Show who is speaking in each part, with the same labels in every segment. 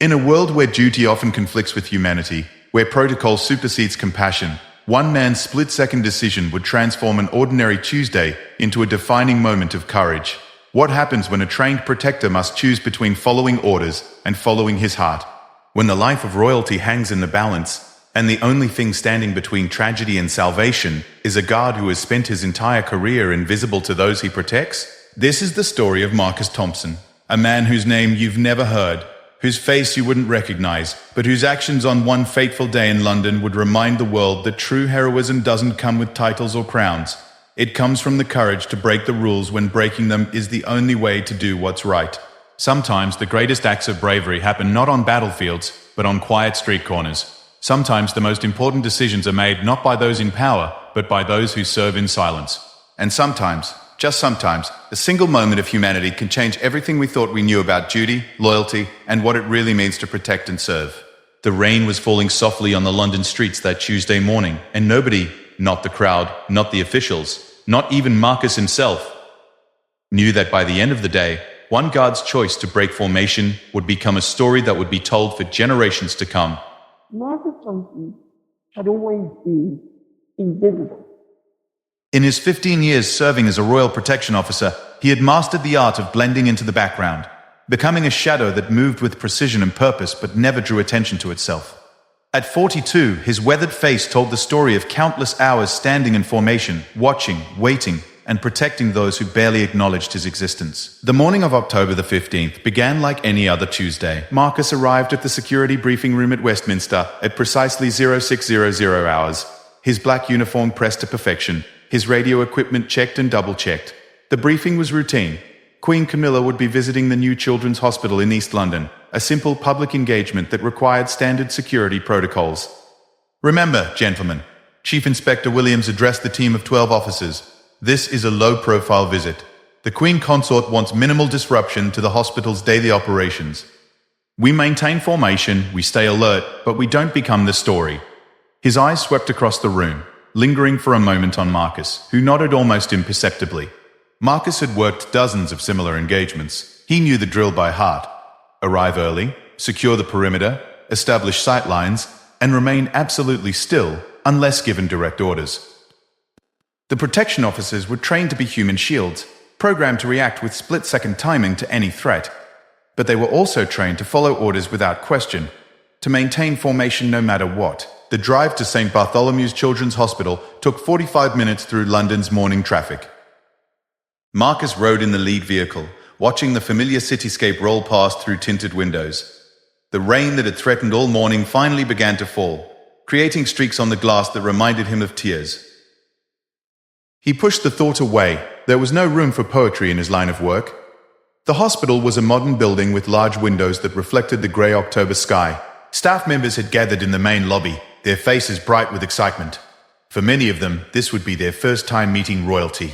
Speaker 1: In a world where duty often conflicts with humanity, where protocol supersedes compassion, one man's split-second decision would transform an ordinary Tuesday into a defining moment of courage. What happens when a trained protector must choose between following orders and following his heart? When the life of royalty hangs in the balance, and the only thing standing between tragedy and salvation is a guard who has spent his entire career invisible to those he protects? This is the story of Marcus Thompson, a man whose name you've never heard, whose face you wouldn't recognize, but whose actions on one fateful day in London would remind the world that true heroism doesn't come with titles or crowns. It comes from the courage to break the rules when breaking them is the only way to do what's right. Sometimes the greatest acts of bravery happen not on battlefields, but on quiet street corners. Sometimes the most important decisions are made not by those in power, but by those who serve in silence. And sometimes, just sometimes, a single moment of humanity can change everything we thought we knew about duty, loyalty, and what it really means to protect and serve. The rain was falling softly on the London streets that Tuesday morning, and nobody, not the crowd, not the officials, not even Marcus himself, knew that by the end of the day, one guard's choice to break formation would become a story that would be told for generations to come.
Speaker 2: Marcus Thompson had always been invisible.
Speaker 1: In his 15 years serving as a royal protection officer, he had mastered the art of blending into the background, becoming a shadow that moved with precision and purpose but never drew attention to itself. At 42, his weathered face told the story of countless hours standing in formation, watching, waiting, and protecting those who barely acknowledged his existence. The morning of October the 15th began like any other Tuesday. Marcus arrived at the security briefing room at Westminster at precisely 0600 hours, his black uniform pressed to perfection, his radio equipment checked and double-checked. The briefing was routine. Queen Camilla would be visiting the new Children's Hospital in East London, a simple public engagement that required standard security protocols. Remember, gentlemen, Chief Inspector Williams addressed the team of 12 officers. This is a low-profile visit. The Queen Consort wants minimal disruption to the hospital's daily operations. We maintain formation, we stay alert, but we don't become the story. His eyes swept across the room, lingering for a moment on Marcus, who nodded almost imperceptibly. Marcus had worked dozens of similar engagements. He knew the drill by heart. Arrive early, secure the perimeter, establish sight lines, and remain absolutely still unless given direct orders. The protection officers were trained to be human shields, programmed to react with split-second timing to any threat. But they were also trained to follow orders without question, to maintain formation no matter what. The drive to St. Bartholomew's Children's Hospital took 45 minutes through London's morning traffic. Marcus rode in the lead vehicle, watching the familiar cityscape roll past through tinted windows. The rain that had threatened all morning finally began to fall, creating streaks on the glass that reminded him of tears. He pushed the thought away. There was no room for poetry in his line of work. The hospital was a modern building with large windows that reflected the grey October sky. Staff members had gathered in the main lobby, their faces bright with excitement. For many of them, this would be their first time meeting royalty.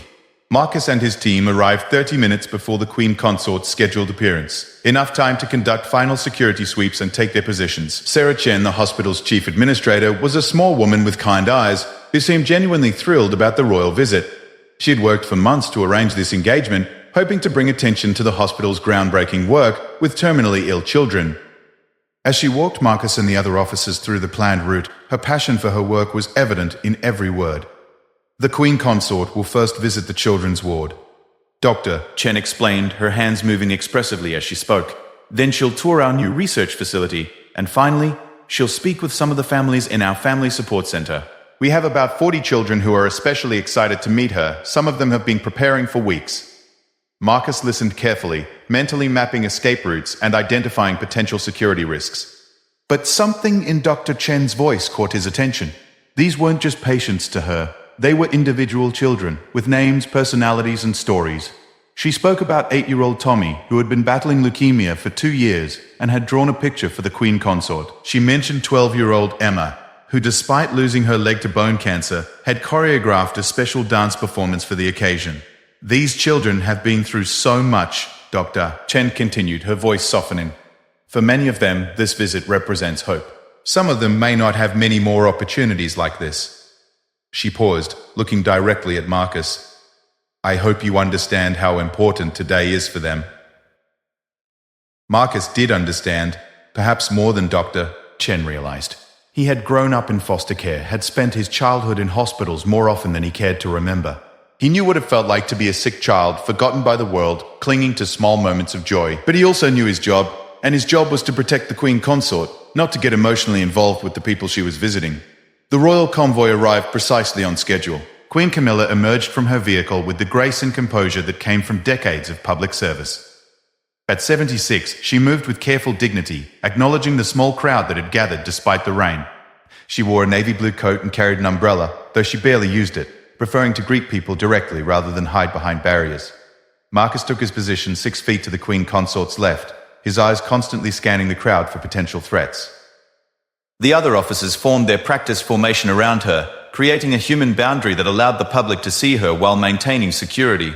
Speaker 1: Marcus and his team arrived 30 minutes before the Queen Consort's scheduled appearance, enough time to conduct final security sweeps and take their positions. Sarah Chen, the hospital's chief administrator, was a small woman with kind eyes who seemed genuinely thrilled about the royal visit. She had worked for months to arrange this engagement, hoping to bring attention to the hospital's groundbreaking work with terminally ill children. As she walked Marcus and the other officers through the planned route, her passion for her work was evident in every word. The Queen Consort will first visit the children's ward. Dr. Chen explained, her hands moving expressively as she spoke. Then she'll tour our new research facility, and finally, she'll speak with some of the families in our family support center. We have about 40 children who are especially excited to meet her. Some of them have been preparing for weeks. Marcus listened carefully, mentally mapping escape routes and identifying potential security risks. But something in Dr. Chen's voice caught his attention. These weren't just patients to her. They were individual children, with names, personalities, and stories. She spoke about 8-year-old Tommy, who had been battling leukemia for 2 years and had drawn a picture for the Queen Consort. She mentioned 12-year-old Emma, who, despite losing her leg to bone cancer, had choreographed a special dance performance for the occasion. These children have been through so much, Dr. Chen continued, her voice softening. For many of them, this visit represents hope. Some of them may not have many more opportunities like this. She paused, looking directly at Marcus. I hope you understand how important today is for them. Marcus did understand, perhaps more than Dr. Chen realized. He had grown up in foster care, had spent his childhood in hospitals more often than he cared to remember. He knew what it felt like to be a sick child, forgotten by the world, clinging to small moments of joy. But he also knew his job, and his job was to protect the Queen Consort, not to get emotionally involved with the people she was visiting. The royal convoy arrived precisely on schedule. Queen Camilla emerged from her vehicle with the grace and composure that came from decades of public service. At 76, she moved with careful dignity, acknowledging the small crowd that had gathered despite the rain. She wore a navy blue coat and carried an umbrella, though she barely used it, preferring to greet people directly rather than hide behind barriers. Marcus took his position 6 feet to the Queen Consort's left, his eyes constantly scanning the crowd for potential threats. The other officers formed their practice formation around her, creating a human boundary that allowed the public to see her while maintaining security.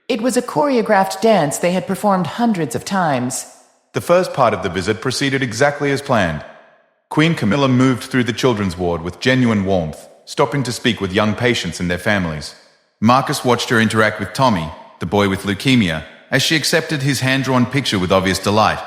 Speaker 3: It was a choreographed dance they had performed hundreds of times.
Speaker 1: The first part of the visit proceeded exactly as planned. Queen Camilla moved through the children's ward with genuine warmth, stopping to speak with young patients and their families. Marcus watched her interact with Tommy, the boy with leukemia, as she accepted his hand-drawn picture with obvious delight.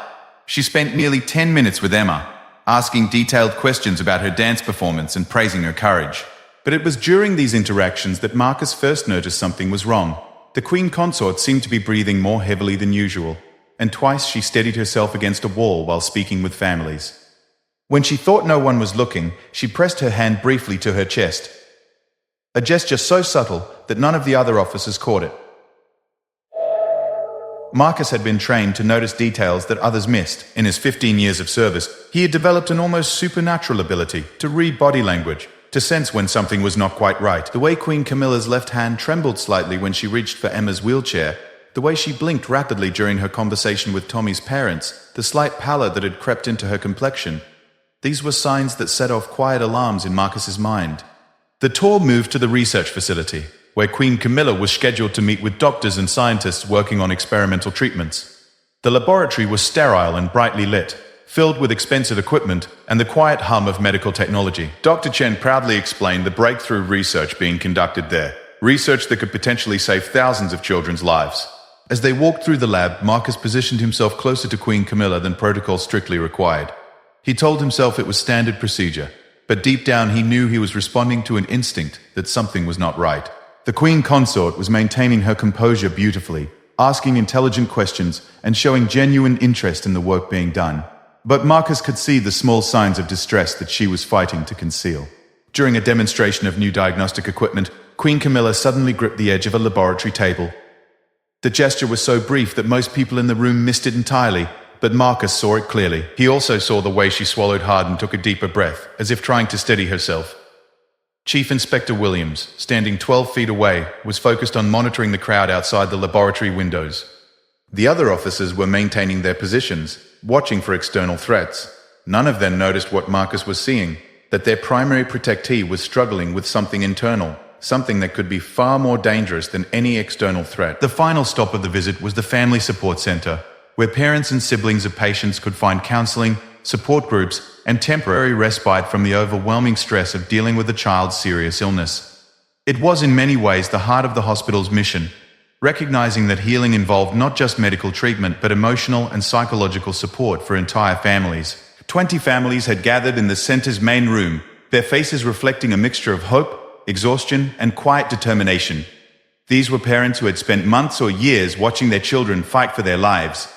Speaker 1: She spent nearly 10 minutes with Emma, asking detailed questions about her dance performance and praising her courage. But it was during these interactions that Marcus first noticed something was wrong. The Queen Consort seemed to be breathing more heavily than usual, and twice she steadied herself against a wall while speaking with families. When she thought no one was looking, she pressed her hand briefly to her chest, a gesture so subtle that none of the other officers caught it. Marcus had been trained to notice details that others missed. In his 15 years of service, he had developed an almost supernatural ability to read body language, to sense when something was not quite right. The way Queen Camilla's left hand trembled slightly when she reached for Emma's wheelchair, the way she blinked rapidly during her conversation with Tommy's parents, the slight pallor that had crept into her complexion. These were signs that set off quiet alarms in Marcus's mind. The tour moved to the research facility, where Queen Camilla was scheduled to meet with doctors and scientists working on experimental treatments. The laboratory was sterile and brightly lit, filled with expensive equipment and the quiet hum of medical technology. Dr. Chen proudly explained the breakthrough research being conducted there, research that could potentially save thousands of children's lives. As they walked through the lab, Marcus positioned himself closer to Queen Camilla than protocol strictly required. He told himself it was standard procedure, but deep down he knew he was responding to an instinct that something was not right. The Queen Consort was maintaining her composure beautifully, asking intelligent questions and showing genuine interest in the work being done. But Marcus could see the small signs of distress that she was fighting to conceal. During a demonstration of new diagnostic equipment, Queen Camilla suddenly gripped the edge of a laboratory table. The gesture was so brief that most people in the room missed it entirely, but Marcus saw it clearly. He also saw the way she swallowed hard and took a deeper breath, as if trying to steady herself. Chief Inspector Williams, standing 12 feet away, was focused on monitoring the crowd outside the laboratory windows. The other officers were maintaining their positions, watching for external threats. None of them noticed what Marcus was seeing, that their primary protectee was struggling with something internal, something that could be far more dangerous than any external threat. The final stop of the visit was the Family Support Center, where parents and siblings of patients could find counseling, support groups, and temporary respite from the overwhelming stress of dealing with a child's serious illness. It was in many ways the heart of the hospital's mission, recognizing that healing involved not just medical treatment but emotional and psychological support for entire families. 20 families had gathered in the center's main room, their faces reflecting a mixture of hope, exhaustion, and quiet determination. These were parents who had spent months or years watching their children fight for their lives,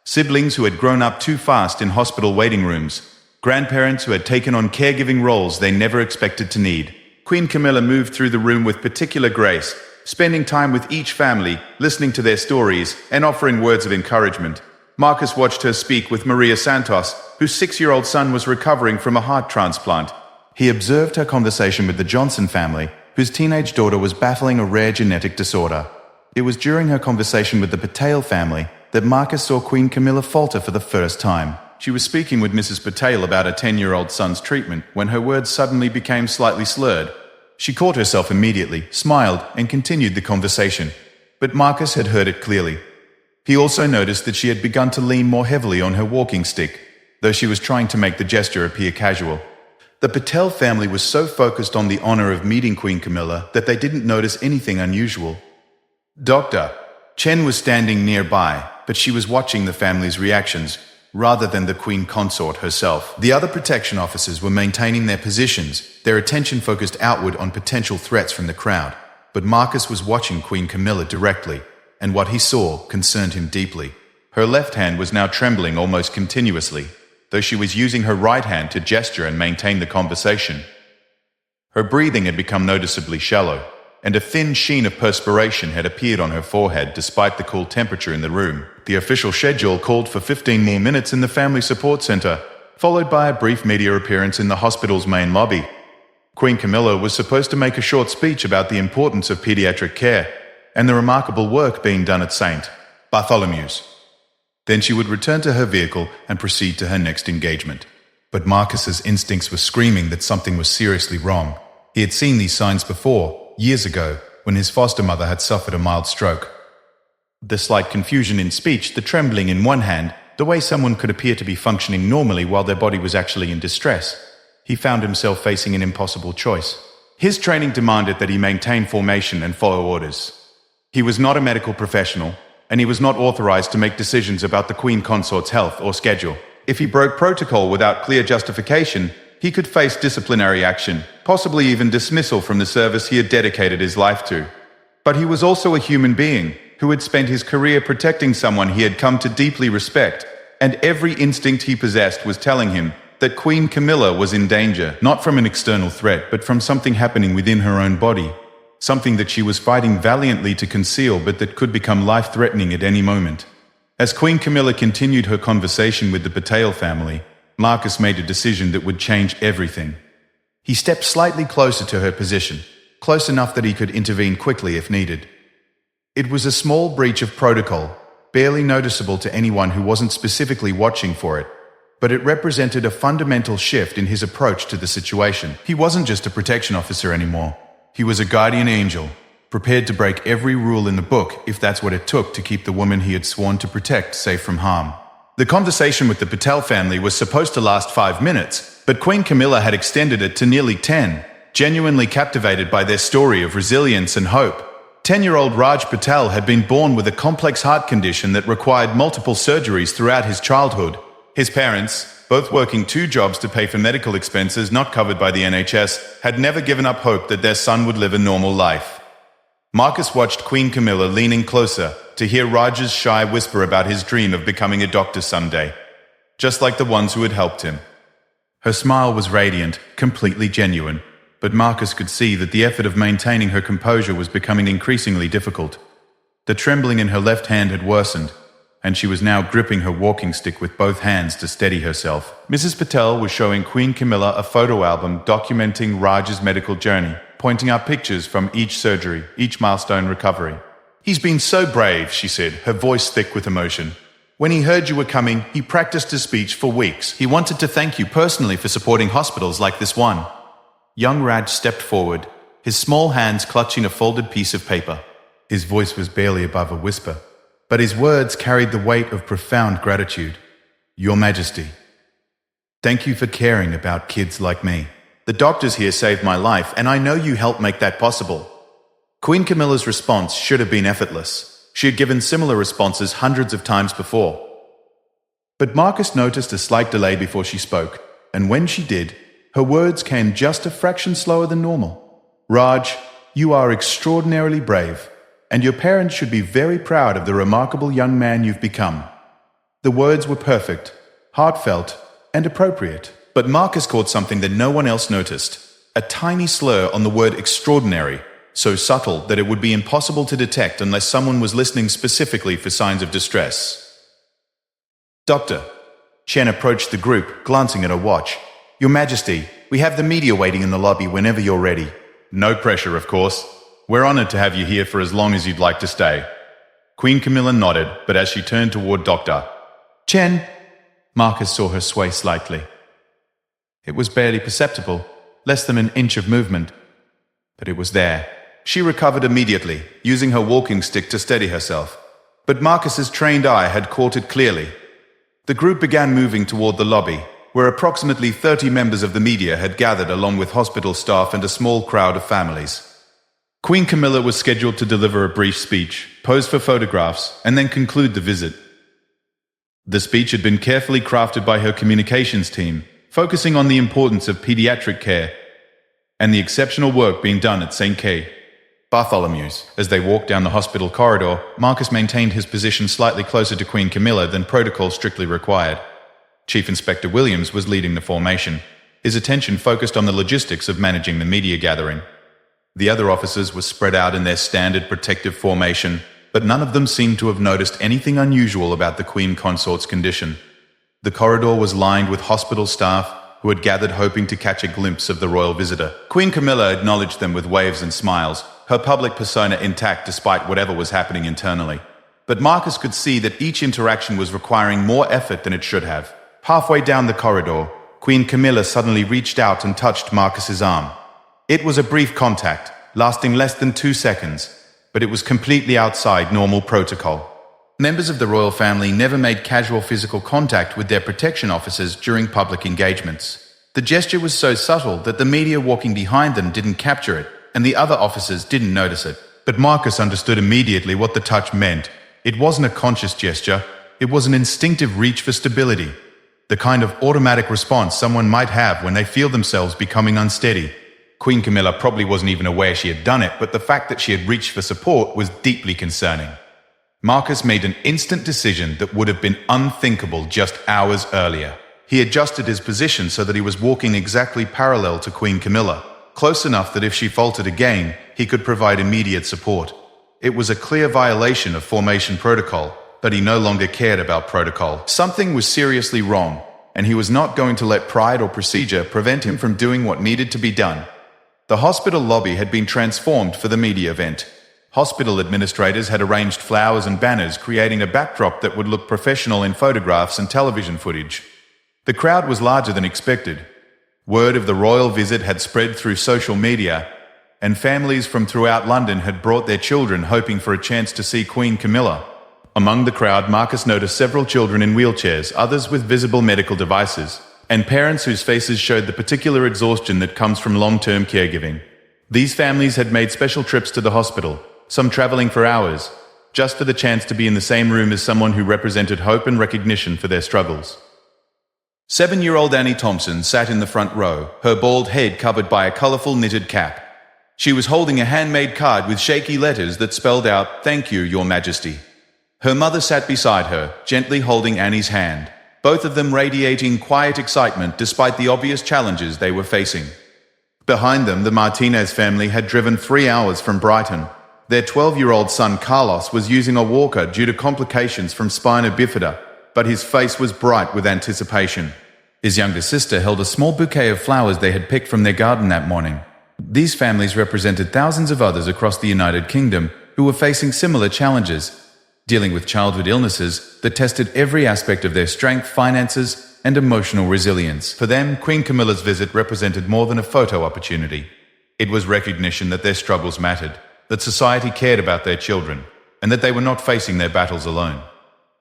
Speaker 1: siblings who had grown up too fast in hospital waiting rooms, grandparents who had taken on caregiving roles they never expected to need. Queen Camilla moved through the room with particular grace, spending time with each family, listening to their stories, and offering words of encouragement. Marcus watched her speak with Maria Santos, whose 6-year-old son was recovering from a heart transplant. He observed her conversation with the Johnson family, whose teenage daughter was battling a rare genetic disorder. It was during her conversation with the Patel family that Marcus saw Queen Camilla falter for the first time. She was speaking with Mrs. Patel about her 10-year-old son's treatment when her words suddenly became slightly slurred. She caught herself immediately, smiled, and continued the conversation. But Marcus had heard it clearly. He also noticed that she had begun to lean more heavily on her walking stick, though she was trying to make the gesture appear casual. The Patel family was so focused on the honor of meeting Queen Camilla that they didn't notice anything unusual. Dr. Chen was standing nearby, but she was watching the family's reactions, rather than the Queen Consort herself. The other protection officers were maintaining their positions, their attention focused outward on potential threats from the crowd. But Marcus was watching Queen Camilla directly, and what he saw concerned him deeply. Her left hand was now trembling almost continuously, though she was using her right hand to gesture and maintain the conversation. Her breathing had become noticeably shallow, and a thin sheen of perspiration had appeared on her forehead despite the cool temperature in the room. The official schedule called for 15 more minutes in the Family Support Center, followed by a brief media appearance in the hospital's main lobby. Queen Camilla was supposed to make a short speech about the importance of pediatric care and the remarkable work being done at St. Bartholomew's. Then she would return to her vehicle and proceed to her next engagement. But Marcus's instincts were screaming that something was seriously wrong. He had seen these signs before, years ago, when his foster mother had suffered a mild stroke. The slight confusion in speech, the trembling in one hand, the way someone could appear to be functioning normally while their body was actually in distress. He found himself facing an impossible choice. His training demanded that he maintain formation and follow orders. He was not a medical professional, and he was not authorized to make decisions about the Queen Consort's health or schedule. If he broke protocol without clear justification, he could face disciplinary action, possibly even dismissal from the service he had dedicated his life to. But he was also a human being who had spent his career protecting someone he had come to deeply respect, and every instinct he possessed was telling him that Queen Camilla was in danger, not from an external threat, but from something happening within her own body, something that she was fighting valiantly to conceal but that could become life-threatening at any moment. As Queen Camilla continued her conversation with the Patel family, Marcus made a decision that would change everything. He stepped slightly closer to her position, close enough that he could intervene quickly if needed. It was a small breach of protocol, barely noticeable to anyone who wasn't specifically watching for it, but it represented a fundamental shift in his approach to the situation. He wasn't just a protection officer anymore. He was a guardian angel, prepared to break every rule in the book if that's what it took to keep the woman he had sworn to protect safe from harm. The conversation with the Patel family was supposed to last 5 minutes, but Queen Camilla had extended it to nearly 10, genuinely captivated by their story of resilience and hope. 10-year-old Raj Patel had been born with a complex heart condition that required multiple surgeries throughout his childhood. His parents, both working 2 jobs to pay for medical expenses not covered by the NHS, had never given up hope that their son would live a normal life. Marcus watched Queen Camilla leaning closer to hear Raj's shy whisper about his dream of becoming a doctor someday, just like the ones who had helped him. Her smile was radiant, completely genuine, but Marcus could see that the effort of maintaining her composure was becoming increasingly difficult. The trembling in her left hand had worsened, and she was now gripping her walking stick with both hands to steady herself. Mrs. Patel was showing Queen Camilla a photo album documenting Raj's medical journey, pointing out pictures from each surgery, each milestone recovery. "He's been so brave," she said, her voice thick with emotion. "When he heard you were coming, he practiced his speech for weeks. He wanted to thank you personally for supporting hospitals like this one." Young Raj stepped forward, his small hands clutching a folded piece of paper. His voice was barely above a whisper, but his words carried the weight of profound gratitude. "Your Majesty, thank you for caring about kids like me. The doctors here saved my life, and I know you helped make that possible." Queen Camilla's response should have been effortless. She had given similar responses hundreds of times before. But Marcus noticed a slight delay before she spoke, and when she did, her words came just a fraction slower than normal. "Raj, you are extraordinarily brave, and your parents should be very proud of the remarkable young man you've become." The words were perfect, heartfelt, and appropriate. But Marcus caught something that no one else noticed. A tiny slur on the word extraordinary, so subtle that it would be impossible to detect unless someone was listening specifically for signs of distress. "Doctor." Chen approached the group, glancing at her watch. "Your Majesty, we have the media waiting in the lobby whenever you're ready." "No pressure, of course. We're honored to have you here for as long as you'd like to stay." Queen Camilla nodded, but as she turned toward Dr. Chen, Marcus saw her sway slightly. It was barely perceptible, less than an inch of movement, but it was there. She recovered immediately, using her walking stick to steady herself. But Marcus's trained eye had caught it clearly. The group began moving toward the lobby, where approximately 30 members of the media had gathered along with hospital staff and a small crowd of families. Queen Camilla was scheduled to deliver a brief speech, pose for photographs, and then conclude the visit. The speech had been carefully crafted by her communications team, focusing on the importance of pediatric care and the exceptional work being done at St. K. Bartholomew's. As they walked down the hospital corridor, Marcus maintained his position slightly closer to Queen Camilla than protocol strictly required. Chief Inspector Williams was leading the formation, his attention focused on the logistics of managing the media gathering. The other officers were spread out in their standard protective formation, but none of them seemed to have noticed anything unusual about the Queen Consort's condition. The corridor was lined with hospital staff who had gathered hoping to catch a glimpse of the royal visitor. Queen Camilla acknowledged them with waves and smiles, her public persona intact despite whatever was happening internally. But Marcus could see that each interaction was requiring more effort than it should have. Halfway down the corridor, Queen Camilla suddenly reached out and touched Marcus's arm. It was a brief contact, lasting less than 2 seconds, but it was completely outside normal protocol. Members of the royal family never made casual physical contact with their protection officers during public engagements. The gesture was so subtle that the media walking behind them didn't capture it, and the other officers didn't notice it. But Marcus understood immediately what the touch meant. It wasn't a conscious gesture, it was an instinctive reach for stability. The kind of automatic response someone might have when they feel themselves becoming unsteady. Queen Camilla probably wasn't even aware she had done it, but the fact that she had reached for support was deeply concerning. Marcus made an instant decision that would have been unthinkable just hours earlier. He adjusted his position so that he was walking exactly parallel to Queen Camilla, close enough that if she faltered again, he could provide immediate support. It was a clear violation of formation protocol, but he no longer cared about protocol. Something was seriously wrong, and he was not going to let pride or procedure prevent him from doing what needed to be done. The hospital lobby had been transformed for the media event. Hospital administrators had arranged flowers and banners, creating a backdrop that would look professional in photographs and television footage. The crowd was larger than expected. Word of the royal visit had spread through social media, and families from throughout London had brought their children hoping for a chance to see Queen Camilla. Among the crowd, Marcus noticed several children in wheelchairs, others with visible medical devices, and parents whose faces showed the particular exhaustion that comes from long-term caregiving. These families had made special trips to the hospital, some traveling for hours, just for the chance to be in the same room as someone who represented hope and recognition for their struggles. 7-year-old Annie Thompson sat in the front row, her bald head covered by a colorful knitted cap. She was holding a handmade card with shaky letters that spelled out, "Thank you, Your Majesty." Her mother sat beside her, gently holding Annie's hand, both of them radiating quiet excitement despite the obvious challenges they were facing. Behind them, the Martinez family had driven 3 hours from Brighton. Their 12-year-old son Carlos was using a walker due to complications from spina bifida, but his face was bright with anticipation. His younger sister held a small bouquet of flowers they had picked from their garden that morning. These families represented thousands of others across the United Kingdom who were facing similar challenges, dealing with childhood illnesses that tested every aspect of their strength, finances, and emotional resilience. For them, Queen Camilla's visit represented more than a photo opportunity. It was recognition that their struggles mattered, that society cared about their children, and that they were not facing their battles alone.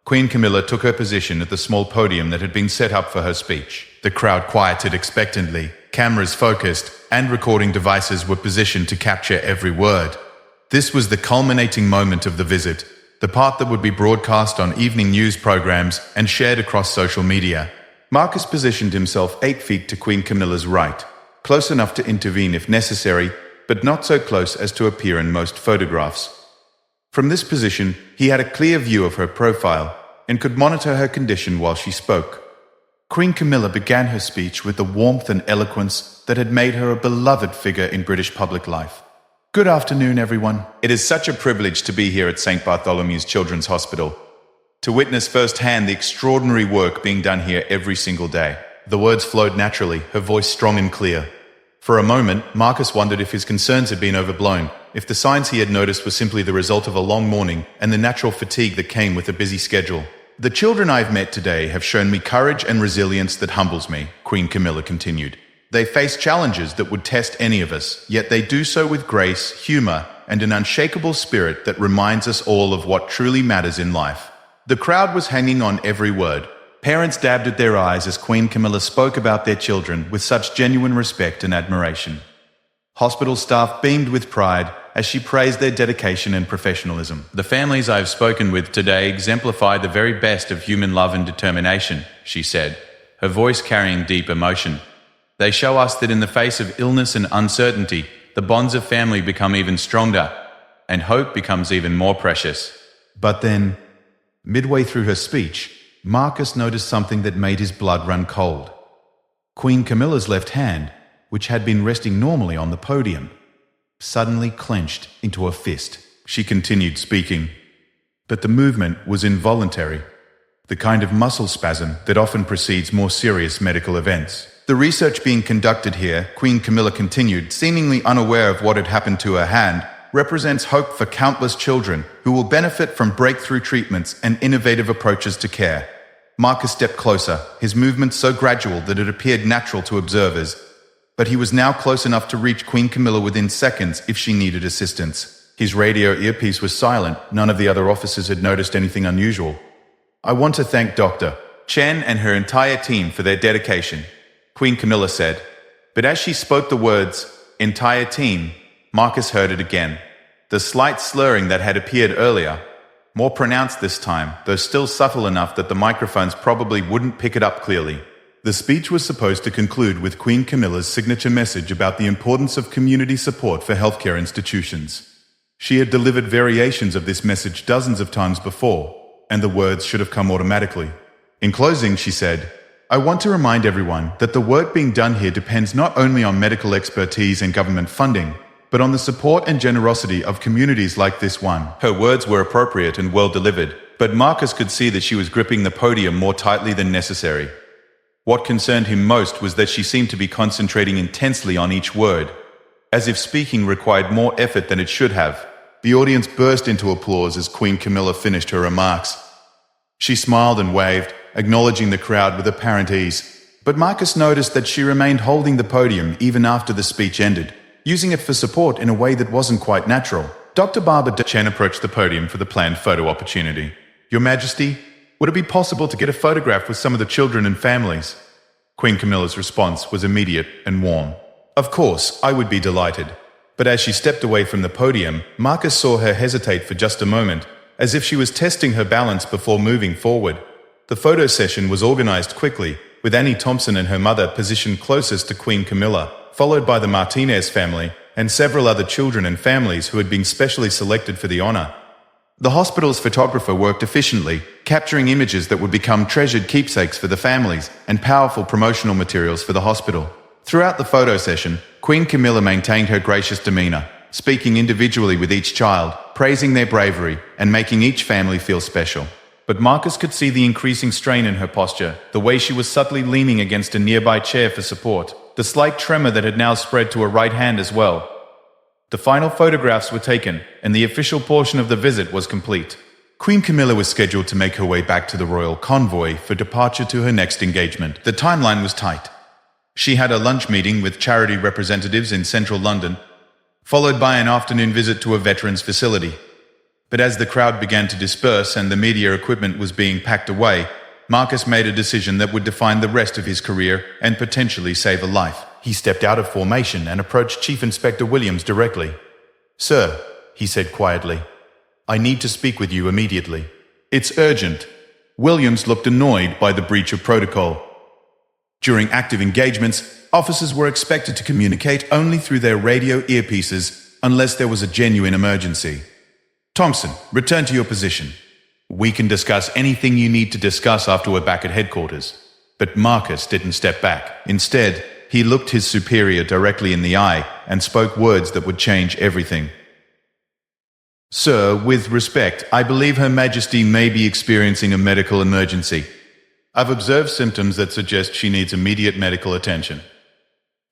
Speaker 1: Queen Camilla took her position at the small podium that had been set up for her speech. The crowd quieted expectantly, cameras focused, and recording devices were positioned to capture every word. This was the culminating moment of the visit, the part that would be broadcast on evening news programs and shared across social media. Marcus positioned himself 8 feet to Queen Camilla's right, close enough to intervene if necessary, but not so close as to appear in most photographs. From this position, he had a clear view of her profile and could monitor her condition while she spoke. Queen Camilla began her speech with the warmth and eloquence that had made her a beloved figure in British public life. Good afternoon, everyone. It is such a privilege to be here at St. Bartholomew's Children's Hospital, to witness firsthand the extraordinary work being done here every single day. The words flowed naturally, her voice strong and clear. For a moment, Marcus wondered if his concerns had been overblown, if the signs he had noticed were simply the result of a long morning and the natural fatigue that came with a busy schedule. The children I've met today have shown me courage and resilience that humbles me, Queen Camilla continued. They face challenges that would test any of us, yet they do so with grace, humor, and an unshakable spirit that reminds us all of what truly matters in life. The crowd was hanging on every word. Parents dabbed at their eyes as Queen Camilla spoke about their children with such genuine respect and admiration. Hospital staff beamed with pride as she praised their dedication and professionalism. "The families I have spoken with today exemplify the very best of human love and determination," she said, her voice carrying deep emotion. "They show us that in the face of illness and uncertainty, the bonds of family become even stronger, and hope becomes even more precious." But then, midway through her speech, Marcus noticed something that made his blood run cold. Queen Camilla's left hand, which had been resting normally on the podium, suddenly clenched into a fist. She continued speaking, but the movement was involuntary, the kind of muscle spasm that often precedes more serious medical events. "The research being conducted here," Queen Camilla continued, seemingly unaware of what had happened to her hand, "represents hope for countless children who will benefit from breakthrough treatments and innovative approaches to care." Marcus stepped closer, his movements so gradual that it appeared natural to observers, but he was now close enough to reach Queen Camilla within seconds if she needed assistance. His radio earpiece was silent. None of the other officers had noticed anything unusual. "I want to thank Dr. Chen and her entire team for their dedication," Queen Camilla said. But as she spoke the words, "entire team," Marcus heard it again. The slight slurring that had appeared earlier, more pronounced this time, though still subtle enough that the microphones probably wouldn't pick it up clearly. The speech was supposed to conclude with Queen Camilla's signature message about the importance of community support for healthcare institutions. She had delivered variations of this message dozens of times before, and the words should have come automatically. In closing, she said, "I want to remind everyone that the work being done here depends not only on medical expertise and government funding, but on the support and generosity of communities like this one." Her words were appropriate and well delivered, but Marcus could see that she was gripping the podium more tightly than necessary. What concerned him most was that she seemed to be concentrating intensely on each word, as if speaking required more effort than it should have. The audience burst into applause as Queen Camilla finished her remarks. She smiled and waved, acknowledging the crowd with apparent ease, but Marcus noticed that she remained holding the podium even after the speech ended, using it for support in a way that wasn't quite natural. Dr. Barbara Chen approached the podium for the planned photo opportunity. "Your Majesty, would it be possible to get a photograph with some of the children and families?" Queen Camilla's response was immediate and warm. "Of course, I would be delighted." But as she stepped away from the podium, Marcus saw her hesitate for just a moment, as if she was testing her balance before moving forward. The photo session was organized quickly, with Annie Thompson and her mother positioned closest to Queen Camilla, followed by the Martinez family and several other children and families who had been specially selected for the honor. The hospital's photographer worked efficiently, capturing images that would become treasured keepsakes for the families and powerful promotional materials for the hospital. Throughout the photo session, Queen Camilla maintained her gracious demeanor, speaking individually with each child, praising their bravery, and making each family feel special. But Marcus could see the increasing strain in her posture, the way she was subtly leaning against a nearby chair for support, the slight tremor that had now spread to her right hand as well. The final photographs were taken, and the official portion of the visit was complete. Queen Camilla was scheduled to make her way back to the royal convoy for departure to her next engagement. The timeline was tight. She had a lunch meeting with charity representatives in central London, followed by an afternoon visit to a veterans facility. But as the crowd began to disperse and the media equipment was being packed away, Marcus made a decision that would define the rest of his career and potentially save a life. He stepped out of formation and approached Chief Inspector Williams directly. "Sir," he said quietly, "I need to speak with you immediately. It's urgent." Williams looked annoyed by the breach of protocol. During active engagements, officers were expected to communicate only through their radio earpieces unless there was a genuine emergency. "Thompson, return to your position. We can discuss anything you need to discuss after we're back at headquarters." But Marcus didn't step back. Instead, he looked his superior directly in the eye and spoke words that would change everything. "Sir, with respect, I believe Her Majesty may be experiencing a medical emergency. I've observed symptoms that suggest she needs immediate medical attention."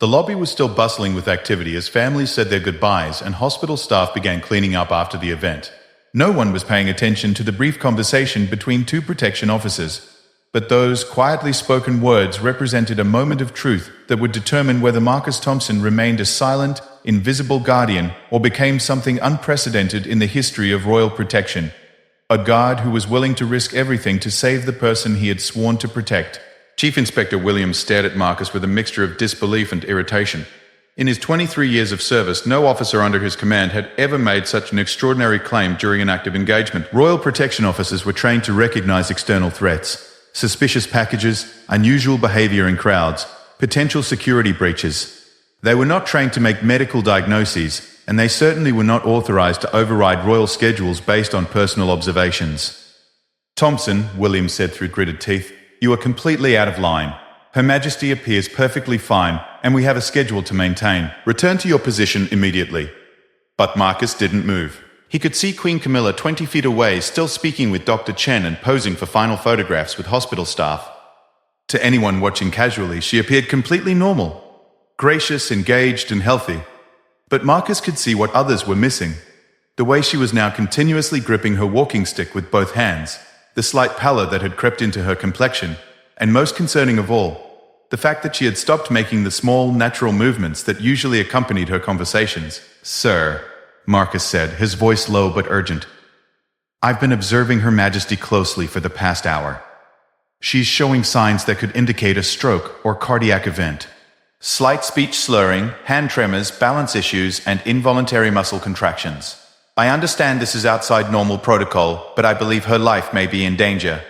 Speaker 1: The lobby was still bustling with activity as families said their goodbyes and hospital staff began cleaning up after the event. No one was paying attention to the brief conversation between two protection officers, but those quietly spoken words represented a moment of truth that would determine whether Marcus Thompson remained a silent, invisible guardian or became something unprecedented in the history of royal protection. A guard who was willing to risk everything to save the person he had sworn to protect. Chief Inspector Williams stared at Marcus with a mixture of disbelief and irritation. In his 23 years of service, no officer under his command had ever made such an extraordinary claim during an active engagement. Royal protection officers were trained to recognize external threats, suspicious packages, unusual behavior in crowds, potential security breaches. They were not trained to make medical diagnoses, and they certainly were not authorized to override royal schedules based on personal observations. "Thompson," Williams said through gritted teeth, "you are completely out of line. Her Majesty appears perfectly fine, and we have a schedule to maintain. Return to your position immediately." But Marcus didn't move. He could see Queen Camilla 20 feet away, still speaking with Dr. Chen and posing for final photographs with hospital staff. To anyone watching casually, she appeared completely normal, gracious, engaged, and healthy. But Marcus could see what others were missing. The way she was now continuously gripping her walking stick with both hands, the slight pallor that had crept into her complexion, and most concerning of all, the fact that she had stopped making the small, natural movements that usually accompanied her conversations. "Sir," Marcus said, his voice low but urgent, "I've been observing Her Majesty closely for the past hour. She's showing signs that could indicate a stroke or cardiac event. Slight speech slurring, hand tremors, balance issues, and involuntary muscle contractions. I understand this is outside normal protocol, but I believe her life may be in danger."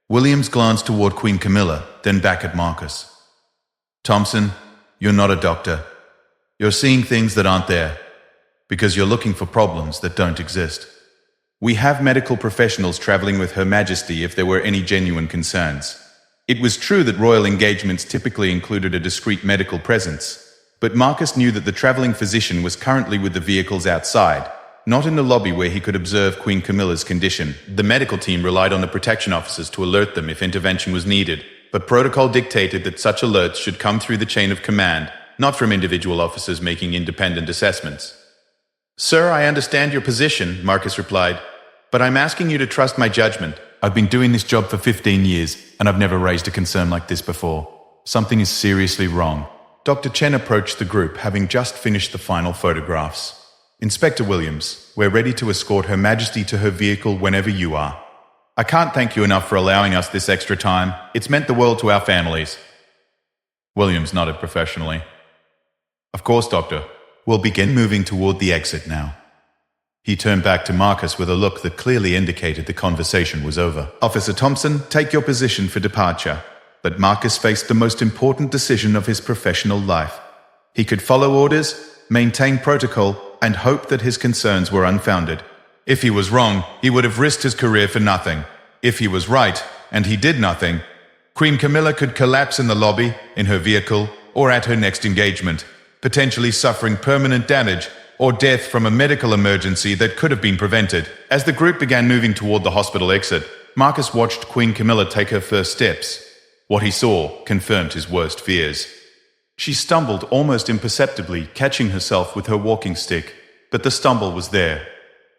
Speaker 1: Williams glanced toward Queen Camilla, then back at Marcus. "Thompson, you're not a doctor. You're seeing things that aren't there, because you're looking for problems that don't exist. We have medical professionals traveling with Her Majesty if there were any genuine concerns." It was true that royal engagements typically included a discreet medical presence, but Marcus knew that the traveling physician was currently with the vehicles outside, not in the lobby where he could observe Queen Camilla's condition. The medical team relied on the protection officers to alert them if intervention was needed, but protocol dictated that such alerts should come through the chain of command, not from individual officers making independent assessments. "Sir, I understand your position," Marcus replied, "but I'm asking you to trust my judgment. I've been doing this job for 15 years, and I've never raised a concern like this before. Something is seriously wrong." Dr. Chen approached the group, having just finished the final photographs. "Inspector Williams, we're ready to escort Her Majesty to her vehicle whenever you are. I can't thank you enough for allowing us this extra time. It's meant the world to our families." Williams nodded professionally. "Of course, Doctor. We'll begin moving toward the exit now." He turned back to Marcus with a look that clearly indicated the conversation was over. "Officer Thompson, take your position for departure." But Marcus faced the most important decision of his professional life. He could follow orders, maintain protocol, and hope that his concerns were unfounded. If he was wrong, he would have risked his career for nothing. If he was right, and he did nothing, Queen Camilla could collapse in the lobby, in her vehicle, or at her next engagement, potentially suffering permanent damage or death from a medical emergency that could have been prevented. As the group began moving toward the hospital exit, Marcus watched Queen Camilla take her first steps. What he saw confirmed his worst fears. She stumbled almost imperceptibly, catching herself with her walking stick, but the stumble was there.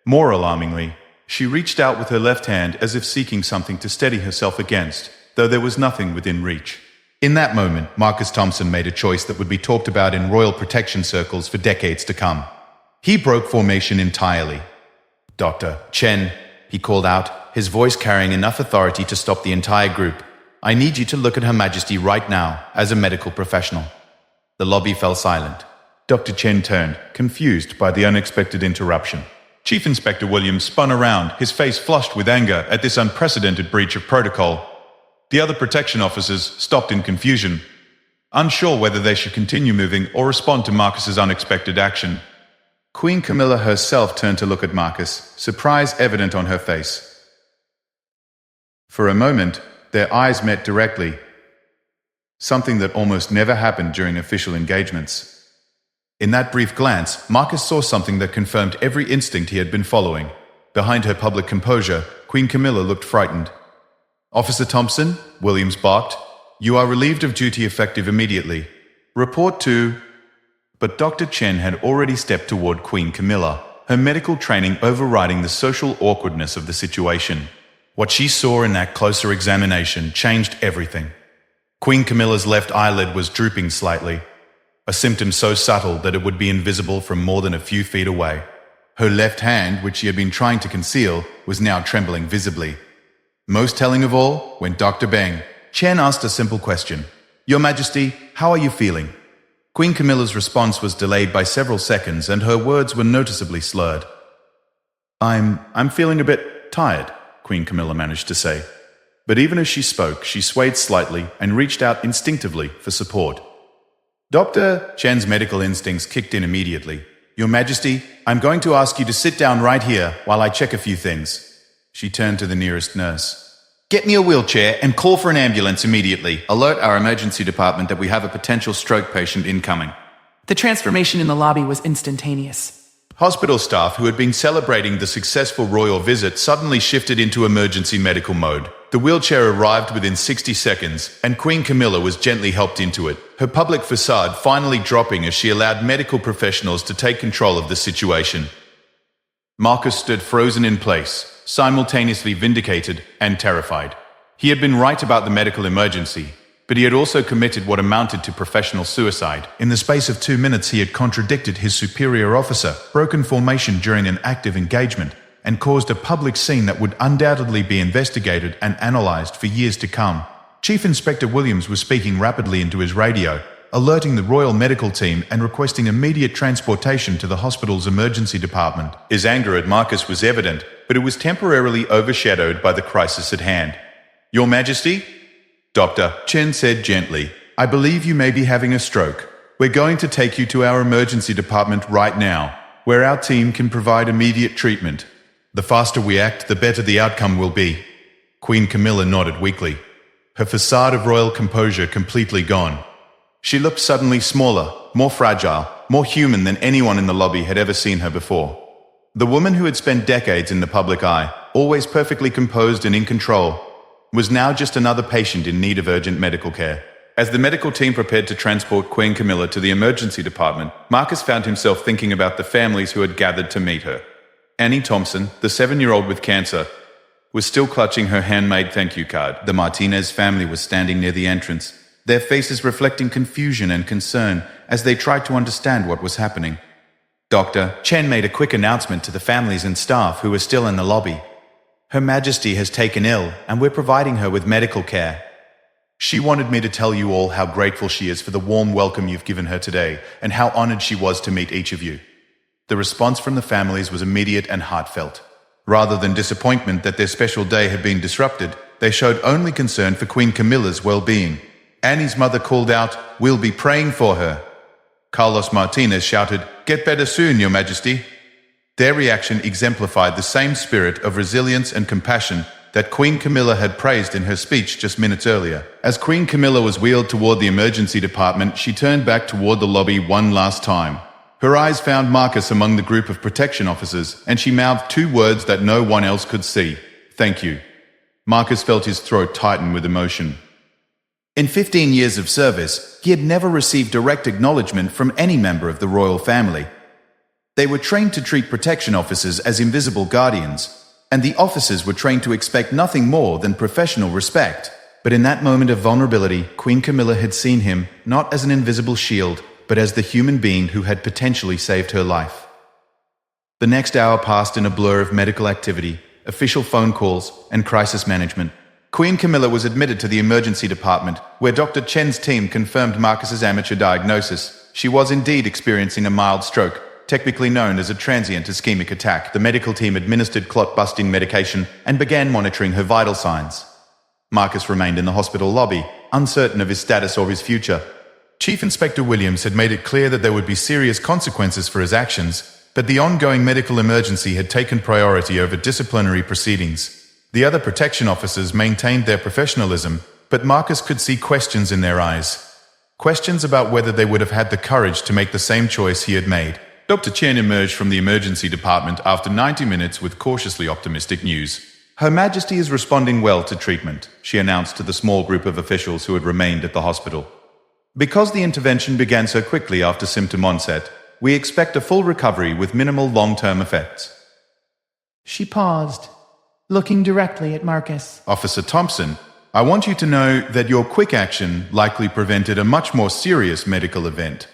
Speaker 1: More alarmingly, she reached out with her left hand as if seeking something to steady herself against, though there was nothing within reach. In that moment, Marcus Thompson made a choice that would be talked about in royal protection circles for decades to come. He broke formation entirely. "Dr. Chen," he called out, his voice carrying enough authority to stop the entire group. "I need you to look at Her Majesty right now, as a medical professional." The lobby fell silent. Dr. Chen turned, confused by the unexpected interruption. Chief Inspector Williams spun around, his face flushed with anger at this unprecedented breach of protocol. The other protection officers stopped in confusion, unsure whether they should continue moving or respond to Marcus's unexpected action. Queen Camilla herself turned to look at Marcus, surprise evident on her face. For a moment, their eyes met directly, something that almost never happened during official engagements. In that brief glance, Marcus saw something that confirmed every instinct he had been following. Behind her public composure, Queen Camilla looked frightened. "Officer Thompson," Williams barked, "you are relieved of duty effective immediately. Report to—" But Dr. Chen had already stepped toward Queen Camilla, her medical training overriding the social awkwardness of the situation. What she saw in that closer examination changed everything. Queen Camilla's left eyelid was drooping slightly, a symptom so subtle that it would be invisible from more than a few feet away. Her left hand, which she had been trying to conceal, was now trembling visibly. Most telling of all, when Dr. Beng Chen asked a simple question. "Your Majesty, how are you feeling?" Queen Camilla's response was delayed by several seconds, and her words were noticeably slurred. I'm feeling a bit tired, Queen Camilla managed to say. But even as she spoke, she swayed slightly and reached out instinctively for support. Dr. Chen's medical instincts kicked in immediately. Your Majesty, I'm going to ask you to sit down right here while I check a few things. She turned to the nearest nurse. Get me a wheelchair and call for an ambulance immediately. Alert our emergency department that we have a potential stroke patient incoming.
Speaker 3: The transformation in the lobby was instantaneous.
Speaker 1: Hospital staff who had been celebrating the successful royal visit suddenly shifted into emergency medical mode. The wheelchair arrived within 60 seconds, and Queen Camilla was gently helped into it, her public facade finally dropping as she allowed medical professionals to take control of the situation. Marcus stood frozen in place, simultaneously vindicated and terrified. He had been right about the medical emergency, but he had also committed what amounted to professional suicide. In the space of 2 minutes, he had contradicted his superior officer, broken formation during an active engagement, and caused a public scene that would undoubtedly be investigated and analyzed for years to come. Chief Inspector Williams was speaking rapidly into his radio, alerting the Royal Medical Team and requesting immediate transportation to the hospital's emergency department. His anger at Marcus was evident, but it was temporarily overshadowed by the crisis at hand. Your Majesty? Dr. Chen said gently, I believe you may be having a stroke. We're going to take you to our emergency department right now, where our team can provide immediate treatment. The faster we act, the better the outcome will be. Queen Camilla nodded weakly, her facade of royal composure completely gone. She looked suddenly smaller, more fragile, more human than anyone in the lobby had ever seen her before. The woman who had spent decades in the public eye, always perfectly composed and in control, was now just another patient in need of urgent medical care. As the medical team prepared to transport Queen Camilla to the emergency department, Marcus found himself thinking about the families who had gathered to meet her. Annie Thompson, the 7-year-old with cancer, was still clutching her handmade thank you card. The Martinez family was standing near the entrance, their faces reflecting confusion and concern as they tried to understand what was happening. Dr. Chen made a quick announcement to the families and staff who were still in the lobby. Her Majesty has taken ill, and we're providing her with medical care. She wanted me to tell you all how grateful she is for the warm welcome you've given her today, and how honored she was to meet each of you. The response from the families was immediate and heartfelt. Rather than disappointment that their special day had been disrupted, they showed only concern for Queen Camilla's well-being. Annie's mother called out, "We'll be praying for her." Carlos Martinez shouted, "Get better soon, Your Majesty." Their reaction exemplified the same spirit of resilience and compassion that Queen Camilla had praised in her speech just minutes earlier. As Queen Camilla was wheeled toward the emergency department, she turned back toward the lobby one last time. Her eyes found Marcus among the group of protection officers, and she mouthed 2 words that no one else could see. "Thank you." Marcus felt his throat tighten with emotion. In 15 years of service, he had never received direct acknowledgement from any member of the royal family. They were trained to treat protection officers as invisible guardians, and the officers were trained to expect nothing more than professional respect. But in that moment of vulnerability, Queen Camilla had seen him not as an invisible shield, but as the human being who had potentially saved her life. The next hour passed in a blur of medical activity, official phone calls, and crisis management. Queen Camilla was admitted to the emergency department, where Dr. Chen's team confirmed Marcus's amateur diagnosis. She was indeed experiencing a mild stroke, technically known as a transient ischemic attack. The medical team administered clot-busting medication and began monitoring her vital signs. Marcus remained in the hospital lobby, uncertain of his status or his future. Chief Inspector Williams had made it clear that there would be serious consequences for his actions, but the ongoing medical emergency had taken priority over disciplinary proceedings. The other protection officers maintained their professionalism, but Marcus could see questions in their eyes. Questions about whether they would have had the courage to make the same choice he had made. Dr. Chen emerged from the emergency department after 90 minutes with cautiously optimistic news. Her Majesty is responding well to treatment, she announced to the small group of officials who had remained at the hospital. Because the intervention began so quickly after symptom onset, we expect a full recovery with minimal long-term effects.
Speaker 3: She paused, looking directly at Marcus.
Speaker 1: Officer Thompson, I want you to know that your quick action likely prevented a much more serious medical event.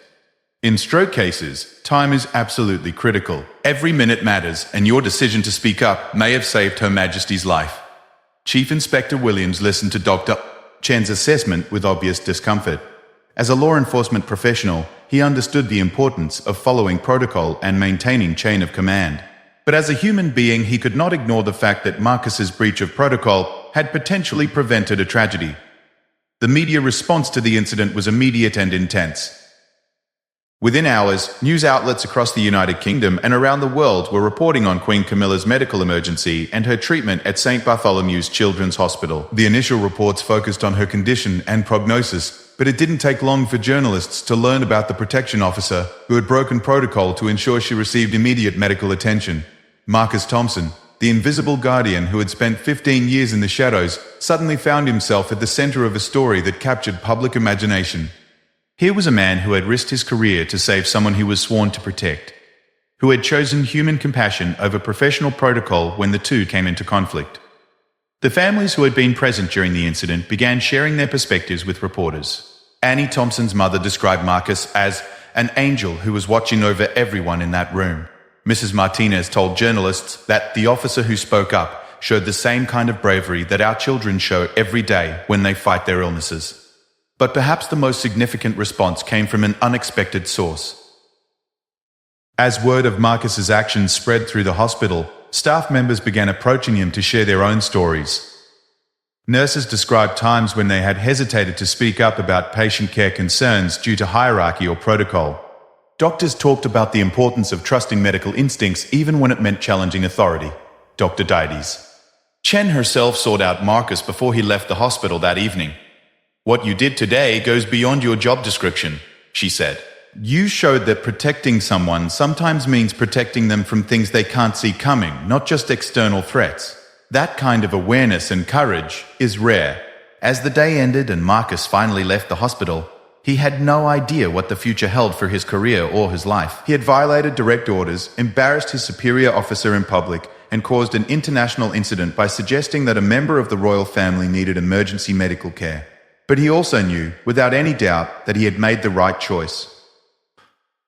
Speaker 1: In stroke cases, time is absolutely critical. Every minute matters, and your decision to speak up may have saved Her Majesty's life. Chief Inspector Williams listened to Dr. Chen's assessment with obvious discomfort. As a law enforcement professional, he understood the importance of following protocol and maintaining chain of command. But as a human being, he could not ignore the fact that Marcus's breach of protocol had potentially prevented a tragedy. The media response to the incident was immediate and intense. Within hours, news outlets across the United Kingdom and around the world were reporting on Queen Camilla's medical emergency and her treatment at St. Bartholomew's Children's Hospital. The initial reports focused on her condition and prognosis, but it didn't take long for journalists to learn about the protection officer who had broken protocol to ensure she received immediate medical attention. Marcus Thompson, the invisible guardian who had spent 15 years in the shadows, suddenly found himself at the center of a story that captured public imagination. Here was a man who had risked his career to save someone he was sworn to protect, who had chosen human compassion over professional protocol when the two came into conflict. The families who had been present during the incident began sharing their perspectives with reporters. Annie Thompson's mother described Marcus as an angel who was watching over everyone in that room. Mrs. Martinez told journalists that the officer who spoke up showed the same kind of bravery that our children show every day when they fight their illnesses. But perhaps the most significant response came from an unexpected source. As word of Marcus's actions spread through the hospital, staff members began approaching him to share their own stories. Nurses described times when they had hesitated to speak up about patient care concerns due to hierarchy or protocol. Doctors talked about the importance of trusting medical instincts even when it meant challenging authority. Dr. Dides Chen herself sought out Marcus before he left the hospital that evening. "What you did today goes beyond your job description," she said. "You showed that protecting someone sometimes means protecting them from things they can't see coming, not just external threats. That kind of awareness and courage is rare." As the day ended and Marcus finally left the hospital, he had no idea what the future held for his career or his life. He had violated direct orders, embarrassed his superior officer in public, and caused an international incident by suggesting that a member of the royal family needed emergency medical care. But he also knew, without any doubt, that he had made the right choice.